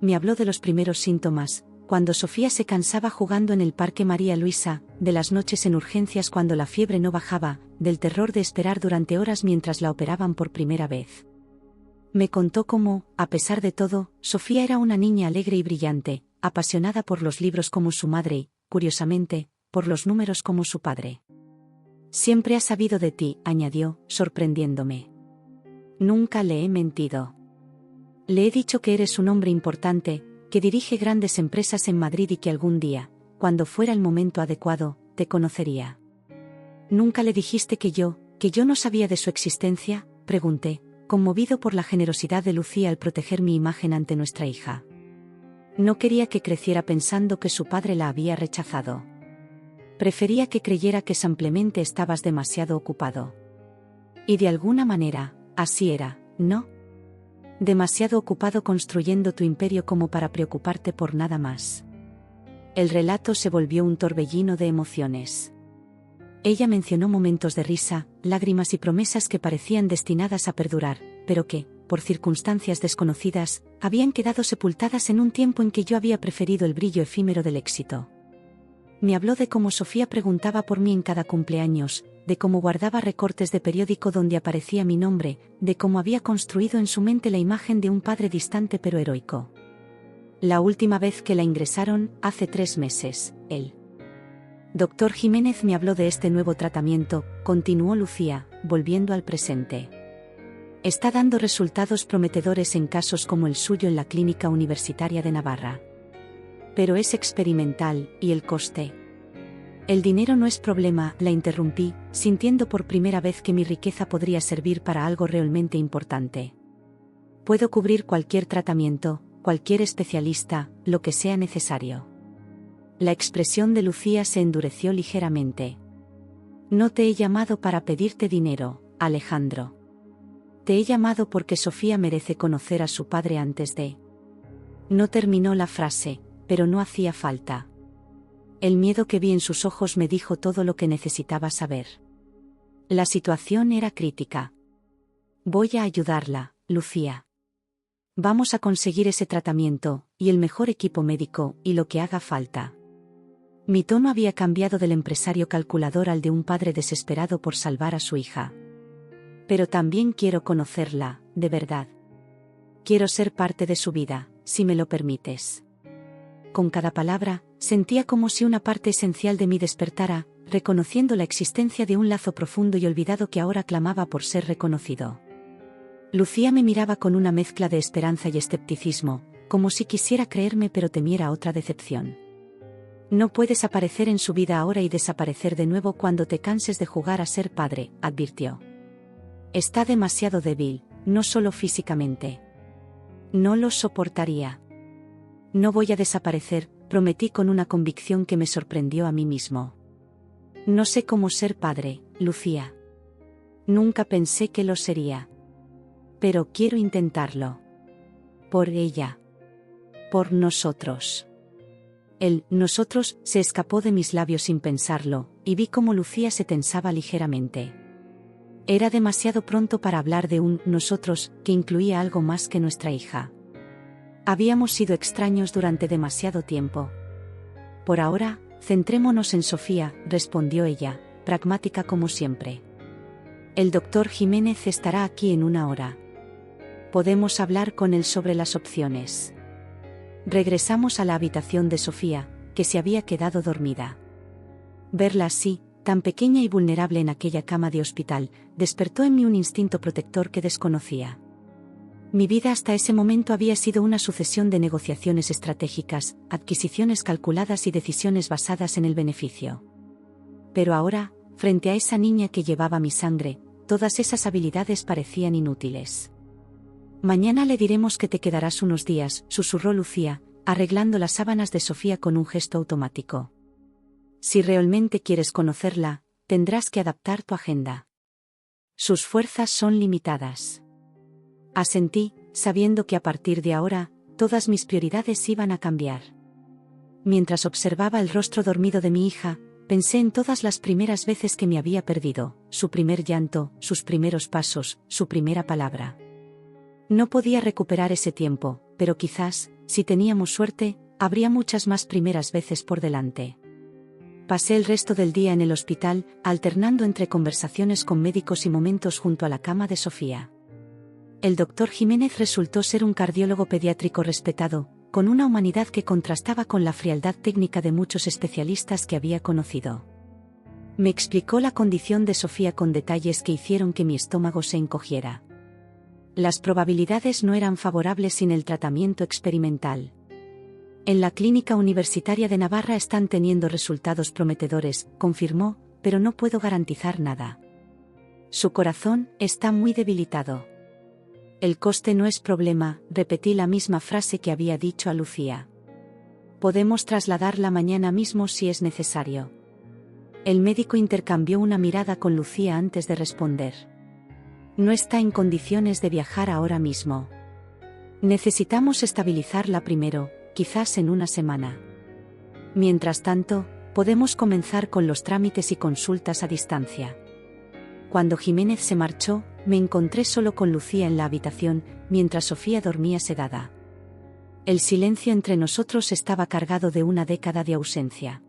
Me habló de los primeros síntomas, cuando Sofía se cansaba jugando en el Parque María Luisa, de las noches en urgencias cuando la fiebre no bajaba, del terror de esperar durante horas mientras la operaban por primera vez. Me contó cómo, a pesar de todo, Sofía era una niña alegre y brillante, apasionada por los libros como su madre y, curiosamente, por los números como su padre. Siempre ha sabido de ti, añadió, sorprendiéndome. Nunca le he mentido. Le he dicho que eres un hombre importante, que dirige grandes empresas en Madrid y que algún día, cuando fuera el momento adecuado, te conocería. ¿Nunca le dijiste que yo no sabía de su existencia?, pregunté, conmovido por la generosidad de Lucía al proteger mi imagen ante nuestra hija. No quería que creciera pensando que su padre la había rechazado. Prefería que creyera que simplemente estabas demasiado ocupado. Y de alguna manera, así era, ¿no? Demasiado ocupado construyendo tu imperio como para preocuparte por nada más. El relato se volvió un torbellino de emociones. Ella mencionó momentos de risa, lágrimas y promesas que parecían destinadas a perdurar, pero que, por circunstancias desconocidas, habían quedado sepultadas en un tiempo en que yo había preferido el brillo efímero del éxito. Me habló de cómo Sofía preguntaba por mí en cada cumpleaños, de cómo guardaba recortes de periódico donde aparecía mi nombre, de cómo había construido en su mente la imagen de un padre distante pero heroico. La última vez que la ingresaron, hace 3 meses, el Dr. Jiménez me habló de este nuevo tratamiento, continuó Lucía, volviendo al presente. Está dando resultados prometedores en casos como el suyo en la Clínica Universitaria de Navarra. Pero es experimental, ¿y el coste? El dinero no es problema, la interrumpí, sintiendo por primera vez que mi riqueza podría servir para algo realmente importante. Puedo cubrir cualquier tratamiento, cualquier especialista, lo que sea necesario. La expresión de Lucía se endureció ligeramente. No te he llamado para pedirte dinero, Alejandro. Te he llamado porque Sofía merece conocer a su padre antes de... No terminó la frase, pero no hacía falta. El miedo que vi en sus ojos me dijo todo lo que necesitaba saber. La situación era crítica. Voy a ayudarla, Lucía. Vamos a conseguir ese tratamiento, y el mejor equipo médico, y lo que haga falta. Mi tono había cambiado del empresario calculador al de un padre desesperado por salvar a su hija. Pero también quiero conocerla, de verdad. Quiero ser parte de su vida, si me lo permites. Con cada palabra, sentía como si una parte esencial de mí despertara, reconociendo la existencia de un lazo profundo y olvidado que ahora clamaba por ser reconocido. Lucía me miraba con una mezcla de esperanza y escepticismo, como si quisiera creerme pero temiera otra decepción. No puedes aparecer en su vida ahora y desaparecer de nuevo cuando te canses de jugar a ser padre, advirtió. Está demasiado débil, no solo físicamente. No lo soportaría. No voy a desaparecer, prometí con una convicción que me sorprendió a mí mismo. No sé cómo ser padre, Lucía. Nunca pensé que lo sería. Pero quiero intentarlo. Por ella. Por nosotros. El nosotros se escapó de mis labios sin pensarlo, y vi cómo Lucía se tensaba ligeramente. Era demasiado pronto para hablar de un nosotros que incluía algo más que nuestra hija. Habíamos sido extraños durante demasiado tiempo. Por ahora, centrémonos en Sofía, respondió ella, pragmática como siempre. El doctor Jiménez estará aquí en 1 hora. Podemos hablar con él sobre las opciones. Regresamos a la habitación de Sofía, que se había quedado dormida. Verla así, tan pequeña y vulnerable en aquella cama de hospital, despertó en mí un instinto protector que desconocía. Mi vida hasta ese momento había sido una sucesión de negociaciones estratégicas, adquisiciones calculadas y decisiones basadas en el beneficio. Pero ahora, frente a esa niña que llevaba mi sangre, todas esas habilidades parecían inútiles. Mañana le diremos que te quedarás unos días, susurró Lucía, arreglando las sábanas de Sofía con un gesto automático. Si realmente quieres conocerla, tendrás que adaptar tu agenda. Sus fuerzas son limitadas. Asentí, sabiendo que a partir de ahora, todas mis prioridades iban a cambiar. Mientras observaba el rostro dormido de mi hija, pensé en todas las primeras veces que me había perdido, su primer llanto, sus primeros pasos, su primera palabra. No podía recuperar ese tiempo, pero quizás, si teníamos suerte, habría muchas más primeras veces por delante. Pasé el resto del día en el hospital, alternando entre conversaciones con médicos y momentos junto a la cama de Sofía. El doctor Jiménez resultó ser un cardiólogo pediátrico respetado, con una humanidad que contrastaba con la frialdad técnica de muchos especialistas que había conocido. Me explicó la condición de Sofía con detalles que hicieron que mi estómago se encogiera. Las probabilidades no eran favorables sin el tratamiento experimental. En la Clínica Universitaria de Navarra están teniendo resultados prometedores, confirmó, pero no puedo garantizar nada. Su corazón está muy debilitado. El coste no es problema, repetí la misma frase que había dicho a Lucía. Podemos trasladarla mañana mismo si es necesario. El médico intercambió una mirada con Lucía antes de responder. No está en condiciones de viajar ahora mismo. Necesitamos estabilizarla primero, quizás en 1 semana. Mientras tanto, podemos comenzar con los trámites y consultas a distancia. Cuando Jiménez se marchó, me encontré solo con Lucía en la habitación, mientras Sofía dormía sedada. El silencio entre nosotros estaba cargado de una década de ausencia.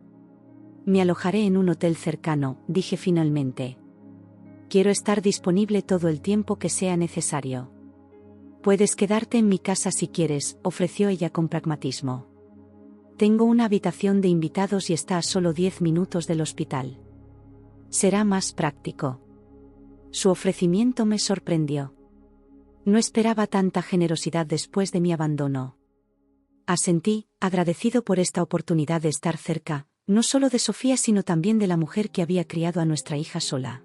Me alojaré en un hotel cercano, dije finalmente. Quiero estar disponible todo el tiempo que sea necesario. Puedes quedarte en mi casa si quieres, ofreció ella con pragmatismo. Tengo una habitación de invitados y está a solo 10 minutos del hospital. Será más práctico. Su ofrecimiento me sorprendió. No esperaba tanta generosidad después de mi abandono. Asentí, agradecido por esta oportunidad de estar cerca, no solo de Sofía sino también de la mujer que había criado a nuestra hija sola.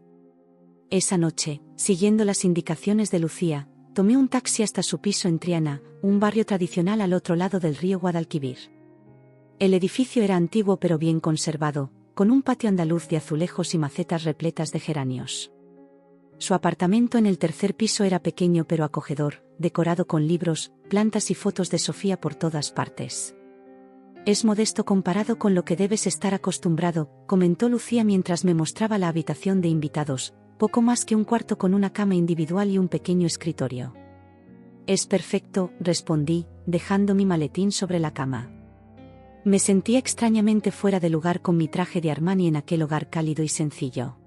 Esa noche, siguiendo las indicaciones de Lucía, tomé un taxi hasta su piso en Triana, un barrio tradicional al otro lado del río Guadalquivir. El edificio era antiguo pero bien conservado, con un patio andaluz de azulejos y macetas repletas de geranios. Su apartamento en el tercer piso era pequeño pero acogedor, decorado con libros, plantas y fotos de Sofía por todas partes. Es modesto comparado con lo que debes estar acostumbrado, comentó Lucía mientras me mostraba la habitación de invitados, poco más que un cuarto con una cama individual y un pequeño escritorio. Es perfecto, respondí, dejando mi maletín sobre la cama. Me sentía extrañamente fuera de lugar con mi traje de Armani en aquel hogar cálido y sencillo.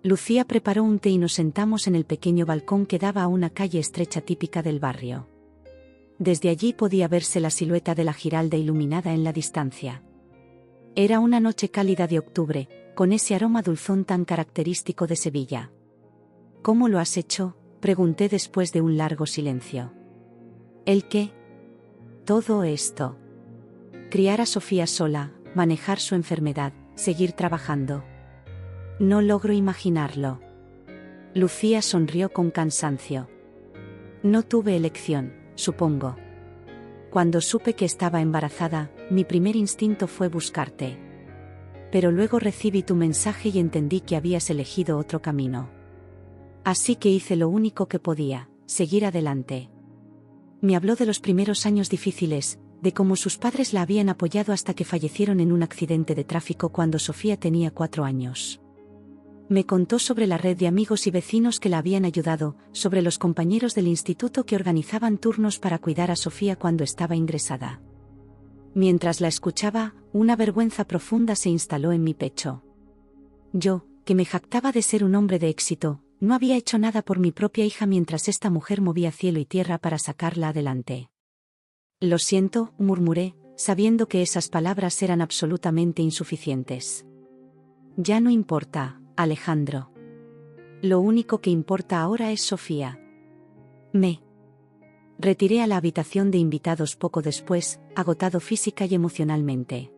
Lucía preparó un té y nos sentamos en el pequeño balcón que daba a una calle estrecha típica del barrio. Desde allí podía verse la silueta de la Giralda iluminada en la distancia. Era una noche cálida de octubre, con ese aroma dulzón tan característico de Sevilla. ¿Cómo lo has hecho?, pregunté después de un largo silencio. ¿El qué? Todo esto. Criar a Sofía sola, manejar su enfermedad, seguir trabajando. No logro imaginarlo. Lucía sonrió con cansancio. No tuve elección, supongo. Cuando supe que estaba embarazada, mi primer instinto fue buscarte. Pero luego recibí tu mensaje y entendí que habías elegido otro camino. Así que hice lo único que podía, seguir adelante. Me habló de los primeros años difíciles, de cómo sus padres la habían apoyado hasta que fallecieron en un accidente de tráfico cuando Sofía tenía 4 años. Me contó sobre la red de amigos y vecinos que la habían ayudado, sobre los compañeros del instituto que organizaban turnos para cuidar a Sofía cuando estaba ingresada. Mientras la escuchaba, una vergüenza profunda se instaló en mi pecho. Yo, que me jactaba de ser un hombre de éxito, no había hecho nada por mi propia hija mientras esta mujer movía cielo y tierra para sacarla adelante. Lo siento, murmuré, sabiendo que esas palabras eran absolutamente insuficientes. Ya no importa, Alejandro. Lo único que importa ahora es Sofía. Me retiré a la habitación de invitados poco después, agotado física y emocionalmente.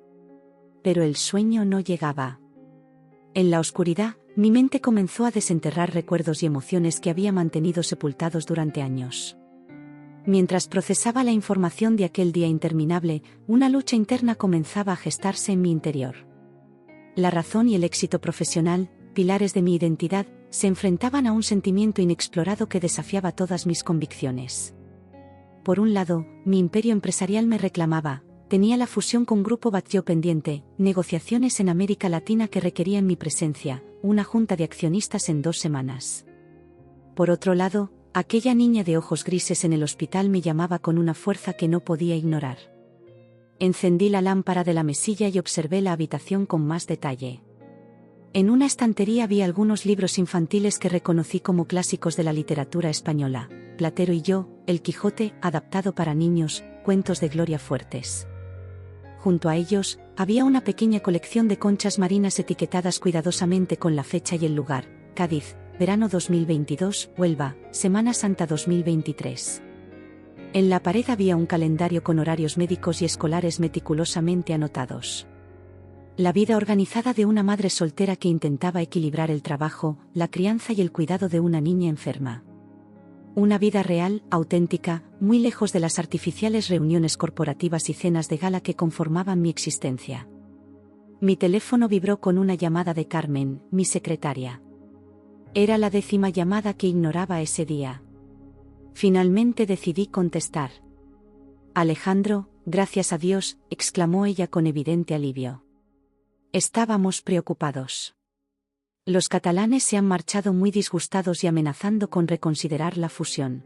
Pero el sueño no llegaba. En la oscuridad, mi mente comenzó a desenterrar recuerdos y emociones que había mantenido sepultados durante años. Mientras procesaba la información de aquel día interminable, una lucha interna comenzaba a gestarse en mi interior. La razón y el éxito profesional, pilares de mi identidad, se enfrentaban a un sentimiento inexplorado que desafiaba todas mis convicciones. Por un lado, mi imperio empresarial me reclamaba, tenía la fusión con Grupo Batlló pendiente, negociaciones en América Latina que requerían mi presencia, una junta de accionistas en 2 semanas. Por otro lado, aquella niña de ojos grises en el hospital me llamaba con una fuerza que no podía ignorar. Encendí la lámpara de la mesilla y observé la habitación con más detalle. En una estantería vi algunos libros infantiles que reconocí como clásicos de la literatura española, Platero y yo, El Quijote, adaptado para niños, cuentos de Gloria Fuertes. Junto a ellos, había una pequeña colección de conchas marinas etiquetadas cuidadosamente con la fecha y el lugar, Cádiz, verano 2022, Huelva, Semana Santa 2023. En la pared había un calendario con horarios médicos y escolares meticulosamente anotados. La vida organizada de una madre soltera que intentaba equilibrar el trabajo, la crianza y el cuidado de una niña enferma. Una vida real, auténtica, muy lejos de las artificiales reuniones corporativas y cenas de gala que conformaban mi existencia. Mi teléfono vibró con una llamada de Carmen, mi secretaria. Era la 10ª llamada que ignoraba ese día. Finalmente decidí contestar. Alejandro, gracias a Dios, exclamó ella con evidente alivio. Estábamos preocupados. Los catalanes se han marchado muy disgustados y amenazando con reconsiderar la fusión.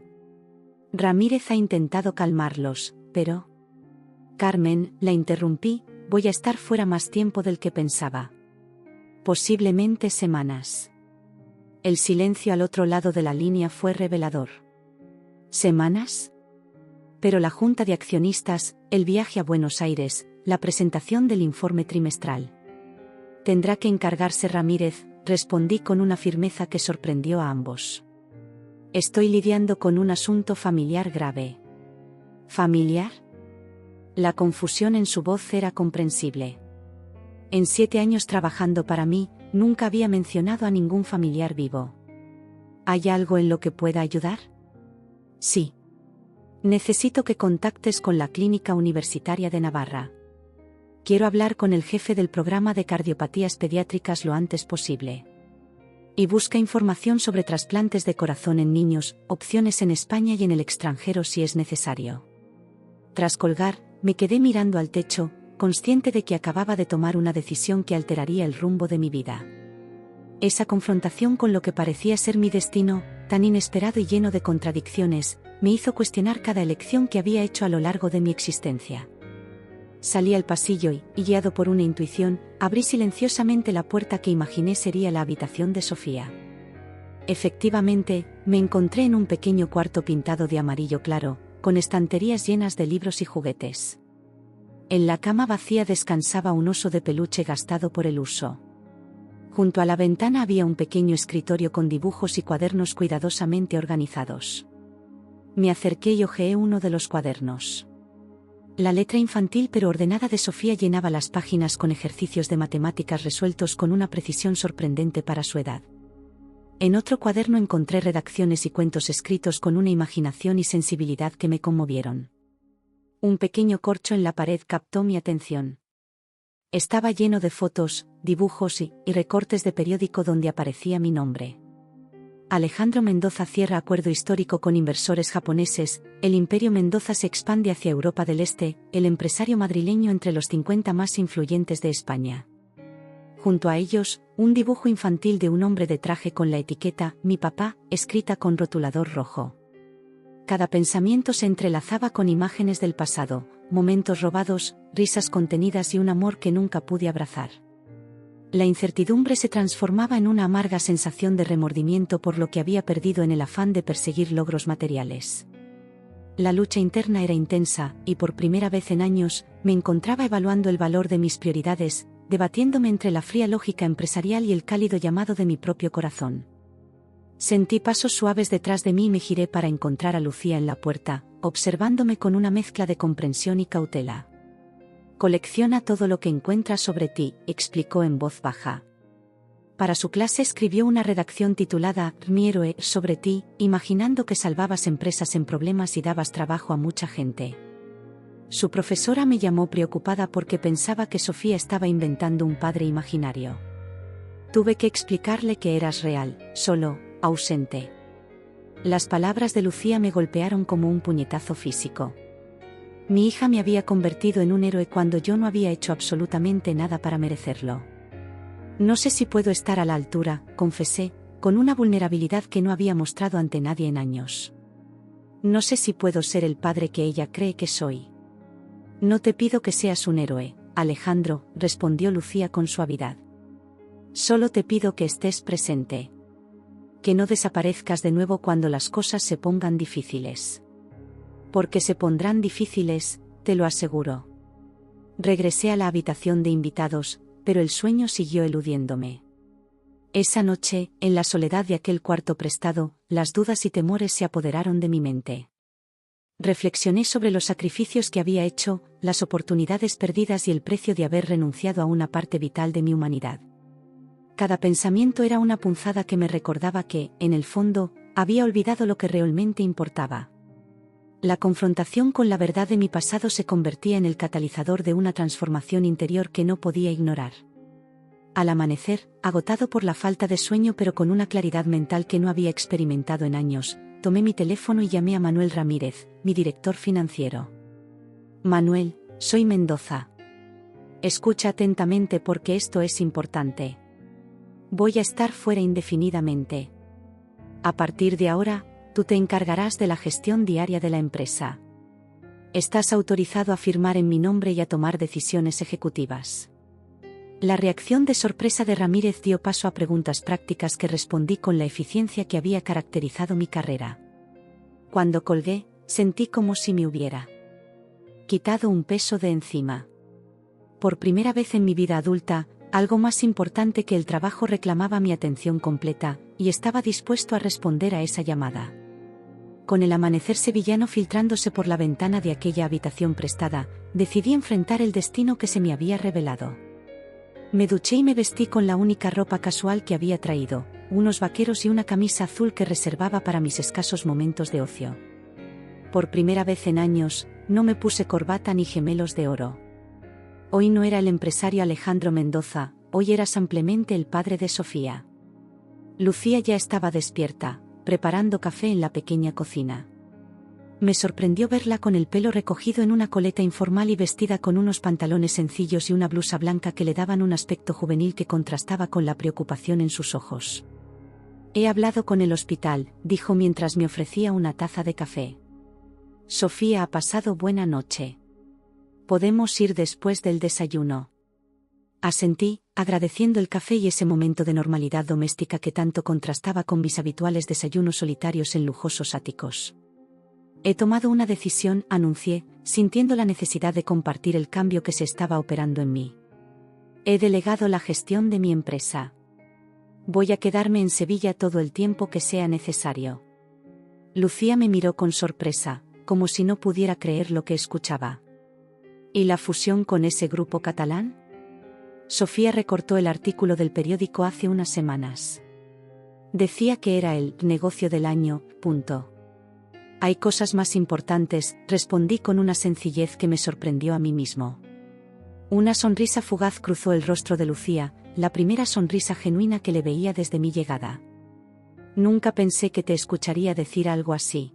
Ramírez ha intentado calmarlos, pero... Carmen, la interrumpí, voy a estar fuera más tiempo del que pensaba. Posiblemente semanas. El silencio al otro lado de la línea fue revelador. ¿Semanas? Pero la junta de accionistas, el viaje a Buenos Aires, la presentación del informe trimestral. Tendrá que encargarse Ramírez, respondí con una firmeza que sorprendió a ambos. Estoy lidiando con un asunto familiar grave. ¿Familiar? La confusión en su voz era comprensible. En 7 años trabajando para mí, nunca había mencionado a ningún familiar vivo. ¿Hay algo en lo que pueda ayudar? Sí. Necesito que contactes con la Clínica Universitaria de Navarra. Quiero hablar con el jefe del programa de cardiopatías pediátricas lo antes posible. Y busca información sobre trasplantes de corazón en niños, opciones en España y en el extranjero si es necesario. Tras colgar, me quedé mirando al techo, consciente de que acababa de tomar una decisión que alteraría el rumbo de mi vida. Esa confrontación con lo que parecía ser mi destino, tan inesperado y lleno de contradicciones, me hizo cuestionar cada elección que había hecho a lo largo de mi existencia. Salí al pasillo y, guiado por una intuición, abrí silenciosamente la puerta que imaginé sería la habitación de Sofía. Efectivamente, me encontré en un pequeño cuarto pintado de amarillo claro, con estanterías llenas de libros y juguetes. En la cama vacía descansaba un oso de peluche gastado por el uso. Junto a la ventana había un pequeño escritorio con dibujos y cuadernos cuidadosamente organizados. Me acerqué y hojeé uno de los cuadernos. La letra infantil pero ordenada de Sofía llenaba las páginas con ejercicios de matemáticas resueltos con una precisión sorprendente para su edad. En otro cuaderno encontré redacciones y cuentos escritos con una imaginación y sensibilidad que me conmovieron. Un pequeño corcho en la pared captó mi atención. Estaba lleno de fotos, dibujos y recortes de periódico donde aparecía mi nombre. Alejandro Mendoza cierra acuerdo histórico con inversores japoneses, el Imperio Mendoza se expande hacia Europa del Este, el empresario madrileño entre los 50 más influyentes de España. Junto a ellos, un dibujo infantil de un hombre de traje con la etiqueta «Mi papá», escrita con rotulador rojo. Cada pensamiento se entrelazaba con imágenes del pasado, momentos robados, risas contenidas y un amor que nunca pude abrazar. La incertidumbre se transformaba en una amarga sensación de remordimiento por lo que había perdido en el afán de perseguir logros materiales. La lucha interna era intensa, y por primera vez en años, me encontraba evaluando el valor de mis prioridades, debatiéndome entre la fría lógica empresarial y el cálido llamado de mi propio corazón. Sentí pasos suaves detrás de mí y me giré para encontrar a Lucía en la puerta, observándome con una mezcla de comprensión y cautela. «Colecciona todo lo que encuentras sobre ti», explicó en voz baja. Para su clase escribió una redacción titulada «Mi héroe sobre ti», imaginando que salvabas empresas en problemas y dabas trabajo a mucha gente. Su profesora me llamó preocupada porque pensaba que Sofía estaba inventando un padre imaginario. Tuve que explicarle que eras real, solo, ausente. Las palabras de Lucía me golpearon como un puñetazo físico. Mi hija me había convertido en un héroe cuando yo no había hecho absolutamente nada para merecerlo. No sé si puedo estar a la altura, confesé, con una vulnerabilidad que no había mostrado ante nadie en años. No sé si puedo ser el padre que ella cree que soy. No te pido que seas un héroe, Alejandro, respondió Lucía con suavidad. Solo te pido que estés presente. Que no desaparezcas de nuevo cuando las cosas se pongan difíciles. Porque se pondrán difíciles, te lo aseguro. Regresé a la habitación de invitados, pero el sueño siguió eludiéndome. Esa noche, en la soledad de aquel cuarto prestado, las dudas y temores se apoderaron de mi mente. Reflexioné sobre los sacrificios que había hecho, las oportunidades perdidas y el precio de haber renunciado a una parte vital de mi humanidad. Cada pensamiento era una punzada que me recordaba que, en el fondo, había olvidado lo que realmente importaba. La confrontación con la verdad de mi pasado se convertía en el catalizador de una transformación interior que no podía ignorar. Al amanecer, agotado por la falta de sueño pero con una claridad mental que no había experimentado en años, tomé mi teléfono y llamé a Manuel Ramírez, mi director financiero. Manuel, soy Mendoza. Escucha atentamente porque esto es importante. Voy a estar fuera indefinidamente. A partir de ahora, tú te encargarás de la gestión diaria de la empresa. Estás autorizado a firmar en mi nombre y a tomar decisiones ejecutivas. La reacción de sorpresa de Ramírez dio paso a preguntas prácticas que respondí con la eficiencia que había caracterizado mi carrera. Cuando colgué, sentí como si me hubiera quitado un peso de encima. Por primera vez en mi vida adulta, algo más importante que el trabajo reclamaba mi atención completa, y estaba dispuesto a responder a esa llamada. Con el amanecer sevillano filtrándose por la ventana de aquella habitación prestada, decidí enfrentar el destino que se me había revelado. Me duché y me vestí con la única ropa casual que había traído, unos vaqueros y una camisa azul que reservaba para mis escasos momentos de ocio. Por primera vez en años, no me puse corbata ni gemelos de oro. Hoy no era el empresario Alejandro Mendoza, hoy era simplemente el padre de Sofía. Lucía ya estaba despierta, preparando café en la pequeña cocina. Me sorprendió verla con el pelo recogido en una coleta informal y vestida con unos pantalones sencillos y una blusa blanca que le daban un aspecto juvenil que contrastaba con la preocupación en sus ojos. He hablado con el hospital, dijo mientras me ofrecía una taza de café. Sofía ha pasado buena noche. Podemos ir después del desayuno. Asentí, agradeciendo el café y ese momento de normalidad doméstica que tanto contrastaba con mis habituales desayunos solitarios en lujosos áticos. He tomado una decisión, anuncié, sintiendo la necesidad de compartir el cambio que se estaba operando en mí. He delegado la gestión de mi empresa. Voy a quedarme en Sevilla todo el tiempo que sea necesario. Lucía me miró con sorpresa, como si no pudiera creer lo que escuchaba. ¿Y la fusión con ese grupo catalán? Sofía recortó el artículo del periódico hace unas semanas. Decía que era el negocio del año, punto. Hay cosas más importantes, respondí con una sencillez que me sorprendió a mí mismo. Una sonrisa fugaz cruzó el rostro de Lucía, la primera sonrisa genuina que le veía desde mi llegada. Nunca pensé que te escucharía decir algo así.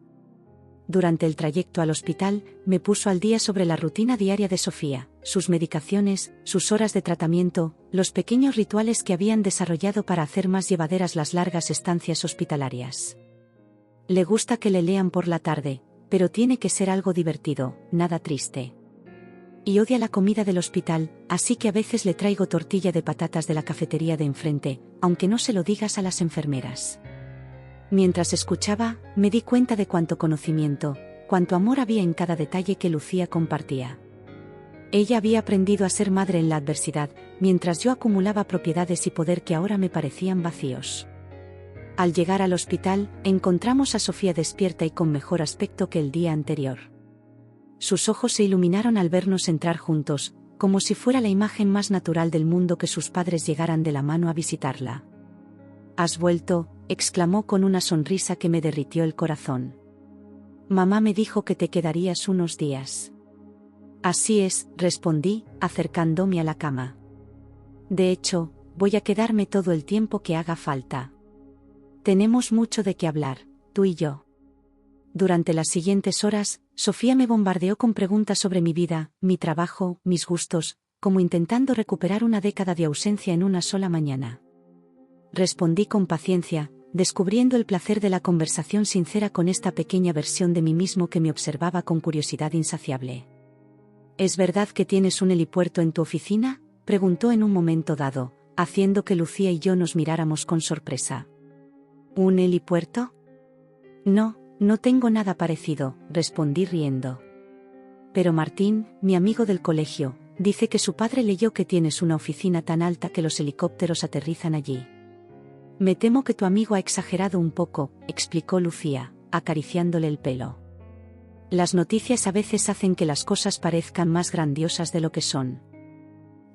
Durante el trayecto al hospital, me puso al día sobre la rutina diaria de Sofía, sus medicaciones, sus horas de tratamiento, los pequeños rituales que habían desarrollado para hacer más llevaderas las largas estancias hospitalarias. Le gusta que le lean por la tarde, pero tiene que ser algo divertido, nada triste. Y odia la comida del hospital, así que a veces le traigo tortilla de patatas de la cafetería de enfrente, aunque no se lo digas a las enfermeras. Mientras escuchaba, me di cuenta de cuánto conocimiento, cuánto amor había en cada detalle que Lucía compartía. Ella había aprendido a ser madre en la adversidad, mientras yo acumulaba propiedades y poder que ahora me parecían vacíos. Al llegar al hospital, encontramos a Sofía despierta y con mejor aspecto que el día anterior. Sus ojos se iluminaron al vernos entrar juntos, como si fuera la imagen más natural del mundo que sus padres llegaran de la mano a visitarla. «¿Has vuelto?», exclamó con una sonrisa que me derritió el corazón. «Mamá me dijo que te quedarías unos días». «Así es», respondí, acercándome a la cama. «De hecho, voy a quedarme todo el tiempo que haga falta. Tenemos mucho de qué hablar, tú y yo». Durante las siguientes horas, Sofía me bombardeó con preguntas sobre mi vida, mi trabajo, mis gustos, como intentando recuperar una década de ausencia en una sola mañana. Respondí con paciencia, descubriendo el placer de la conversación sincera con esta pequeña versión de mí mismo que me observaba con curiosidad insaciable. «¿Es verdad que tienes un helipuerto en tu oficina?», preguntó en un momento dado, haciendo que Lucía y yo nos miráramos con sorpresa. «¿Un helipuerto?». «No, no tengo nada parecido», respondí riendo. «Pero Martín, mi amigo del colegio, dice que su padre leyó que tienes una oficina tan alta que los helicópteros aterrizan allí». «Me temo que tu amigo ha exagerado un poco», explicó Lucía, acariciándole el pelo. «Las noticias a veces hacen que las cosas parezcan más grandiosas de lo que son».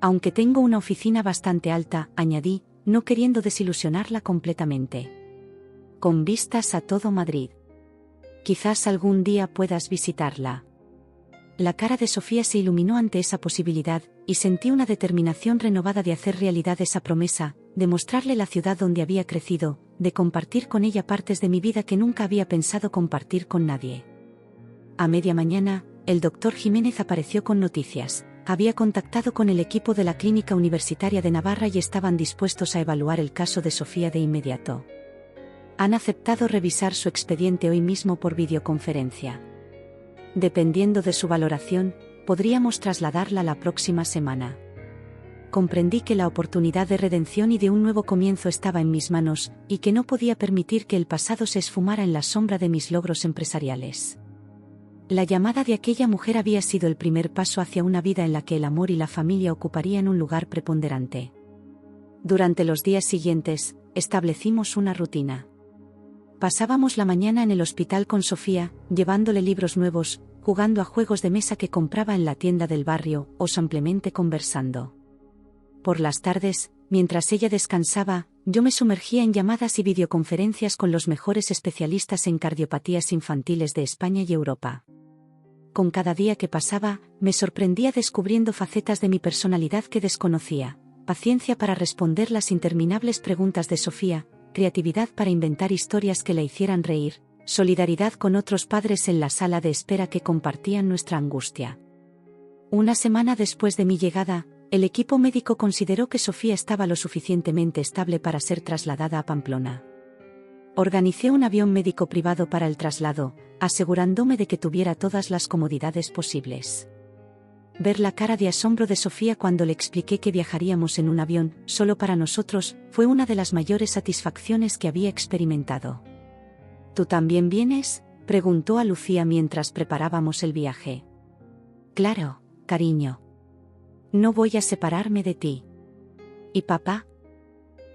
«Aunque tengo una oficina bastante alta», añadí, no queriendo desilusionarla completamente. «Con vistas a todo Madrid. Quizás algún día puedas visitarla». La cara de Sofía se iluminó ante esa posibilidad, y sentí una determinación renovada de hacer realidad esa promesa, de mostrarle la ciudad donde había crecido, de compartir con ella partes de mi vida que nunca había pensado compartir con nadie. A media mañana, el doctor Jiménez apareció con noticias. Había contactado con el equipo de la Clínica Universitaria de Navarra y estaban dispuestos a evaluar el caso de Sofía de inmediato. Han aceptado revisar su expediente hoy mismo por videoconferencia. Dependiendo de su valoración, podríamos trasladarla la próxima semana. Comprendí que la oportunidad de redención y de un nuevo comienzo estaba en mis manos, y que no podía permitir que el pasado se esfumara en la sombra de mis logros empresariales. La llamada de aquella mujer había sido el primer paso hacia una vida en la que el amor y la familia ocuparían un lugar preponderante. Durante los días siguientes, establecimos una rutina. Pasábamos la mañana en el hospital con Sofía, llevándole libros nuevos, jugando a juegos de mesa que compraba en la tienda del barrio, o simplemente conversando. Por las tardes, mientras ella descansaba, yo me sumergía en llamadas y videoconferencias con los mejores especialistas en cardiopatías infantiles de España y Europa. Con cada día que pasaba, me sorprendía descubriendo facetas de mi personalidad que desconocía, paciencia para responder las interminables preguntas de Sofía, creatividad para inventar historias que la hicieran reír, solidaridad con otros padres en la sala de espera que compartían nuestra angustia. Una semana después de mi llegada, el equipo médico consideró que Sofía estaba lo suficientemente estable para ser trasladada a Pamplona. Organicé un avión médico privado para el traslado, asegurándome de que tuviera todas las comodidades posibles. Ver la cara de asombro de Sofía cuando le expliqué que viajaríamos en un avión, solo para nosotros, fue una de las mayores satisfacciones que había experimentado. ¿Tú también vienes?, preguntó a Lucía mientras preparábamos el viaje. Claro, cariño. No voy a separarme de ti. ¿Y papá?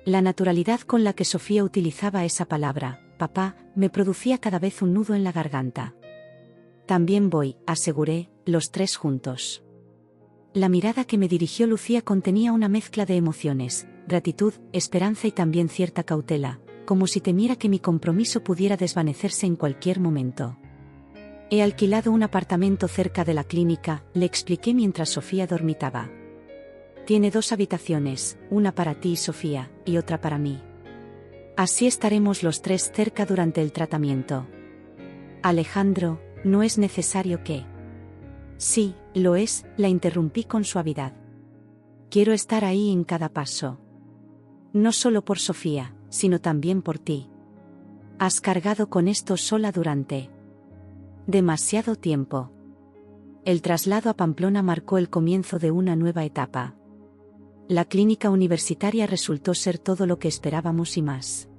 La naturalidad con la que Sofía utilizaba esa palabra, papá, me producía cada vez un nudo en la garganta. También voy, aseguré, los tres juntos. La mirada que me dirigió Lucía contenía una mezcla de emociones, gratitud, esperanza y también cierta cautela, como si temiera que mi compromiso pudiera desvanecerse en cualquier momento. He alquilado un apartamento cerca de la clínica, le expliqué mientras Sofía dormitaba. Tiene 2 habitaciones, una para ti, Sofía, y otra para mí. Así estaremos los 3 cerca durante el tratamiento. Alejandro, no es necesario que... Sí, lo es, la interrumpí con suavidad. Quiero estar ahí en cada paso. No solo por Sofía, sino también por ti. Has cargado con esto sola durante demasiado tiempo. El traslado a Pamplona marcó el comienzo de una nueva etapa. La clínica universitaria resultó ser todo lo que esperábamos y más.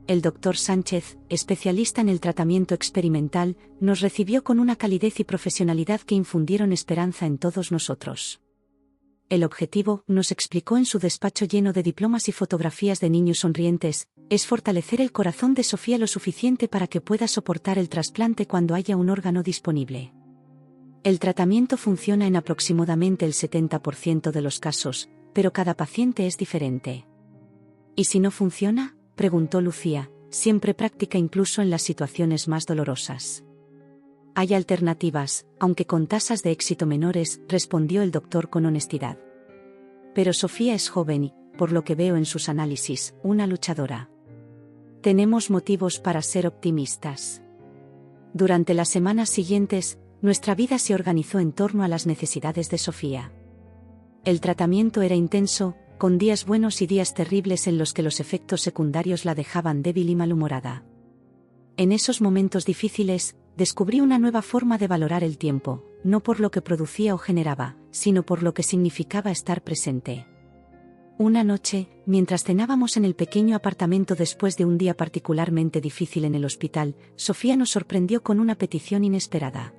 El doctor Sánchez, especialista en el tratamiento experimental, nos recibió con una calidez y profesionalidad que infundieron esperanza en todos nosotros. El objetivo, nos explicó en su despacho lleno de diplomas y fotografías de niños sonrientes, es fortalecer el corazón de Sofía lo suficiente para que pueda soportar el trasplante cuando haya un órgano disponible. El tratamiento funciona en aproximadamente el 70% de los casos, pero cada paciente es diferente. ¿Y si no funciona?, preguntó Lucía, siempre práctica incluso en las situaciones más dolorosas. Hay alternativas, aunque con tasas de éxito menores, respondió el doctor con honestidad. Pero Sofía es joven y, por lo que veo en sus análisis, una luchadora. Tenemos motivos para ser optimistas. Durante las semanas siguientes, nuestra vida se organizó en torno a las necesidades de Sofía. El tratamiento era intenso, con días buenos y días terribles en los que los efectos secundarios la dejaban débil y malhumorada. En esos momentos difíciles, descubrí una nueva forma de valorar el tiempo, no por lo que producía o generaba, sino por lo que significaba estar presente. Una noche, mientras cenábamos en el pequeño apartamento después de un día particularmente difícil en el hospital, Sofía nos sorprendió con una petición inesperada.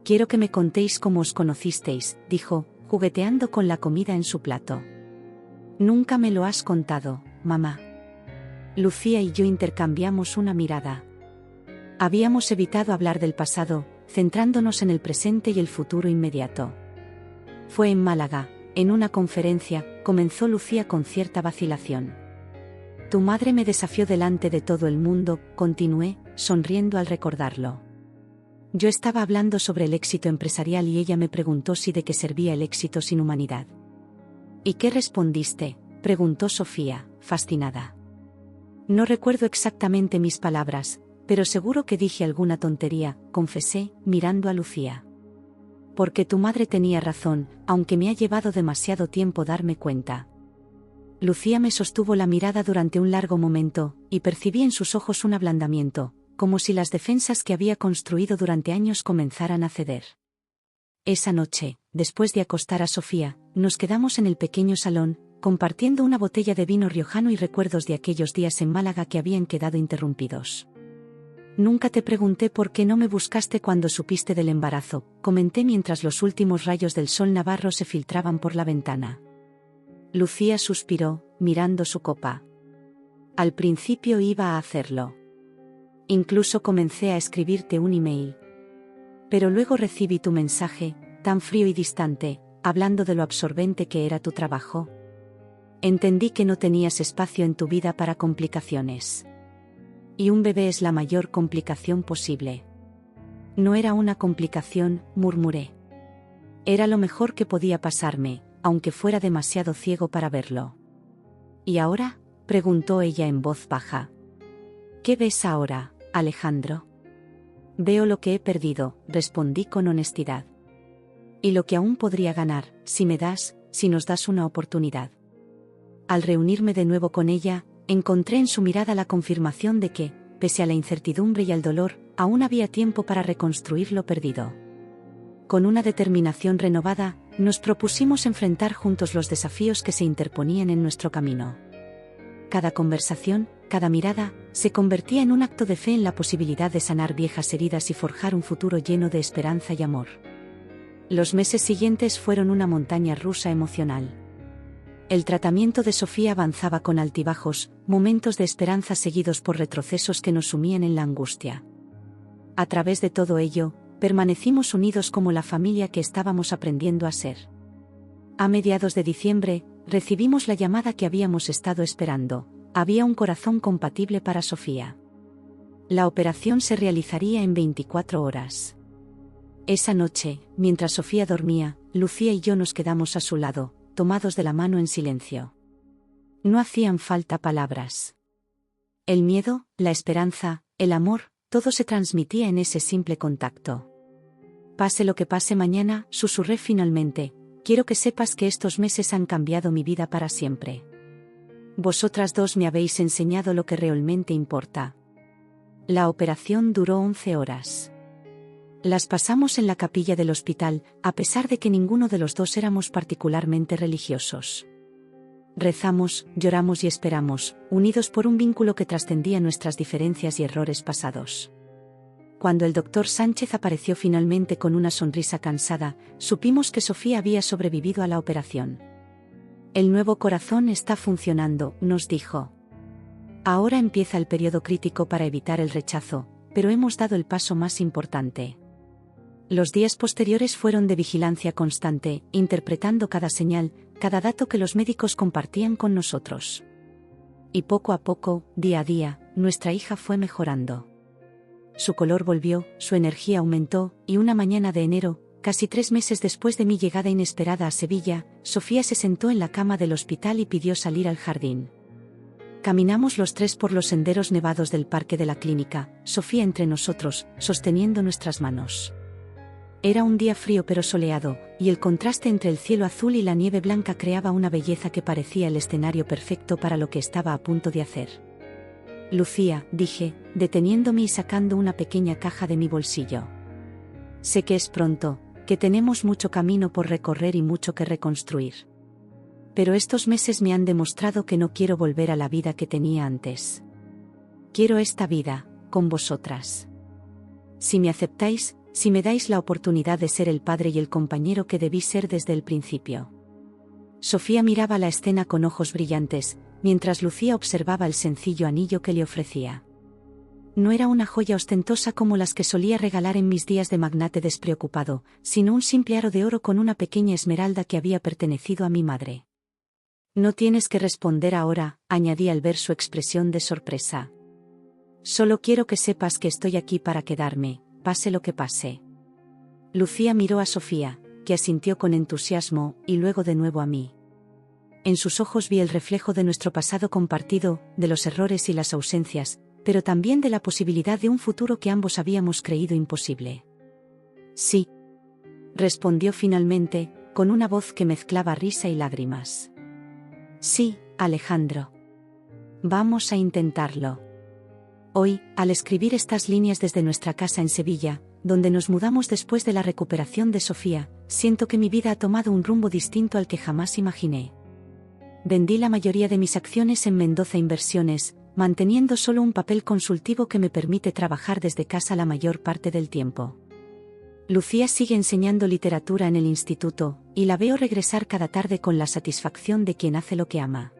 «Quiero que me contéis cómo os conocisteis», dijo, jugueteando con la comida en su plato. «Nunca me lo has contado, mamá». Lucía y yo intercambiamos una mirada. Habíamos evitado hablar del pasado, centrándonos en el presente y el futuro inmediato. Fue en Málaga, en una conferencia, comenzó Lucía con cierta vacilación. Tu madre me desafió delante de todo el mundo, continué, sonriendo al recordarlo. Yo estaba hablando sobre el éxito empresarial y ella me preguntó si de qué servía el éxito sin humanidad. ¿Y qué respondiste?, preguntó Sofía, fascinada. No recuerdo exactamente mis palabras, pero seguro que dije alguna tontería, confesé, mirando a Lucía. Porque tu madre tenía razón, aunque me ha llevado demasiado tiempo darme cuenta. Lucía me sostuvo la mirada durante un largo momento, y percibí en sus ojos un ablandamiento, como si las defensas que había construido durante años comenzaran a ceder. Esa noche, después de acostar a Sofía, nos quedamos en el pequeño salón, compartiendo una botella de vino riojano y recuerdos de aquellos días en Málaga que habían quedado interrumpidos. Nunca te pregunté por qué no me buscaste cuando supiste del embarazo, comenté mientras los últimos rayos del sol navarro se filtraban por la ventana. Lucía suspiró, mirando su copa. Al principio iba a hacerlo. Incluso comencé a escribirte un email. Pero luego recibí tu mensaje, tan frío y distante, hablando de lo absorbente que era tu trabajo. Entendí que no tenías espacio en tu vida para complicaciones. Y un bebé es la mayor complicación posible. No era una complicación, murmuré. Era lo mejor que podía pasarme, aunque fuera demasiado ciego para verlo. ¿Y ahora?, preguntó ella en voz baja. ¿Qué ves ahora, Alejandro? Veo lo que he perdido, respondí con honestidad. Y lo que aún podría ganar, si nos das una oportunidad. Al reunirme de nuevo con ella, encontré en su mirada la confirmación de que, pese a la incertidumbre y al dolor, aún había tiempo para reconstruir lo perdido. Con una determinación renovada, nos propusimos enfrentar juntos los desafíos que se interponían en nuestro camino. Cada conversación, cada mirada, se convertía en un acto de fe en la posibilidad de sanar viejas heridas y forjar un futuro lleno de esperanza y amor. Los meses siguientes fueron una montaña rusa emocional. El tratamiento de Sofía avanzaba con altibajos, momentos de esperanza seguidos por retrocesos que nos sumían en la angustia. A través de todo ello, permanecimos unidos como la familia que estábamos aprendiendo a ser. A mediados de diciembre, recibimos la llamada que habíamos estado esperando: había un corazón compatible para Sofía. La operación se realizaría en 24 horas. Esa noche, mientras Sofía dormía, Lucía y yo nos quedamos a su lado, tomados de la mano en silencio. No hacían falta palabras. El miedo, la esperanza, el amor, todo se transmitía en ese simple contacto. Pase lo que pase mañana, susurré finalmente, quiero que sepas que estos meses han cambiado mi vida para siempre. Vosotras dos me habéis enseñado lo que realmente importa. La operación duró 11 horas. Las pasamos en la capilla del hospital, a pesar de que ninguno de los dos éramos particularmente religiosos. Rezamos, lloramos y esperamos, unidos por un vínculo que trascendía nuestras diferencias y errores pasados. Cuando el doctor Sánchez apareció finalmente con una sonrisa cansada, supimos que Sofía había sobrevivido a la operación. El nuevo corazón está funcionando, nos dijo. Ahora empieza el periodo crítico para evitar el rechazo, pero hemos dado el paso más importante. Los días posteriores fueron de vigilancia constante, interpretando cada señal, cada dato que los médicos compartían con nosotros. Y poco a poco, día a día, nuestra hija fue mejorando. Su color volvió, su energía aumentó, y una mañana de enero, casi 3 meses después de mi llegada inesperada a Sevilla, Sofía se sentó en la cama del hospital y pidió salir al jardín. Caminamos los tres por los senderos nevados del parque de la clínica, Sofía entre nosotros, sosteniendo nuestras manos. Era un día frío pero soleado, y el contraste entre el cielo azul y la nieve blanca creaba una belleza que parecía el escenario perfecto para lo que estaba a punto de hacer. Lucía, dije, deteniéndome y sacando una pequeña caja de mi bolsillo. Sé que es pronto, que tenemos mucho camino por recorrer y mucho que reconstruir. Pero estos meses me han demostrado que no quiero volver a la vida que tenía antes. Quiero esta vida, con vosotras. Si me aceptáis, si me dais la oportunidad de ser el padre y el compañero que debí ser desde el principio. Sofía miraba la escena con ojos brillantes, mientras Lucía observaba el sencillo anillo que le ofrecía. No era una joya ostentosa como las que solía regalar en mis días de magnate despreocupado, sino un simple aro de oro con una pequeña esmeralda que había pertenecido a mi madre. No tienes que responder ahora, añadí al ver su expresión de sorpresa. Solo quiero que sepas que estoy aquí para quedarme, pase lo que pase. Lucía miró a Sofía, que asintió con entusiasmo, y luego de nuevo a mí. En sus ojos vi el reflejo de nuestro pasado compartido, de los errores y las ausencias, pero también de la posibilidad de un futuro que ambos habíamos creído imposible. Sí, respondió finalmente, con una voz que mezclaba risa y lágrimas. Sí, Alejandro. Vamos a intentarlo. Hoy, al escribir estas líneas desde nuestra casa en Sevilla, donde nos mudamos después de la recuperación de Sofía, siento que mi vida ha tomado un rumbo distinto al que jamás imaginé. Vendí la mayoría de mis acciones en Mendoza Inversiones, manteniendo solo un papel consultivo que me permite trabajar desde casa la mayor parte del tiempo. Lucía sigue enseñando literatura en el instituto, y la veo regresar cada tarde con la satisfacción de quien hace lo que ama.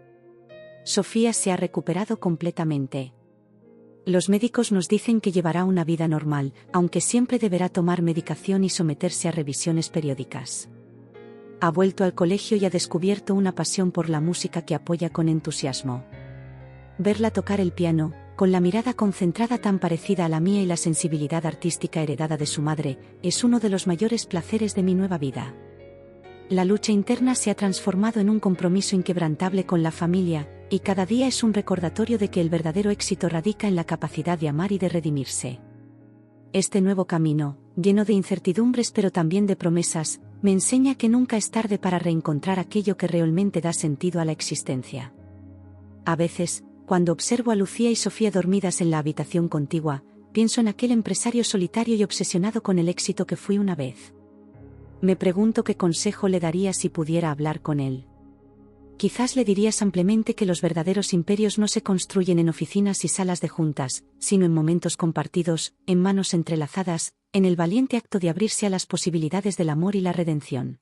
Sofía se ha recuperado completamente. Los médicos nos dicen que llevará una vida normal, aunque siempre deberá tomar medicación y someterse a revisiones periódicas. Ha vuelto al colegio y ha descubierto una pasión por la música que apoya con entusiasmo. Verla tocar el piano, con la mirada concentrada tan parecida a la mía y la sensibilidad artística heredada de su madre, es uno de los mayores placeres de mi nueva vida. La lucha interna se ha transformado en un compromiso inquebrantable con la familia, Y cada día es un recordatorio de que el verdadero éxito radica en la capacidad de amar y de redimirse. Este nuevo camino, lleno de incertidumbres pero también de promesas, me enseña que nunca es tarde para reencontrar aquello que realmente da sentido a la existencia. A veces, cuando observo a Lucía y Sofía dormidas en la habitación contigua, pienso en aquel empresario solitario y obsesionado con el éxito que fui una vez. Me pregunto qué consejo le daría si pudiera hablar con él. Quizás le diría simplemente que los verdaderos imperios no se construyen en oficinas y salas de juntas, sino en momentos compartidos, en manos entrelazadas, en el valiente acto de abrirse a las posibilidades del amor y la redención.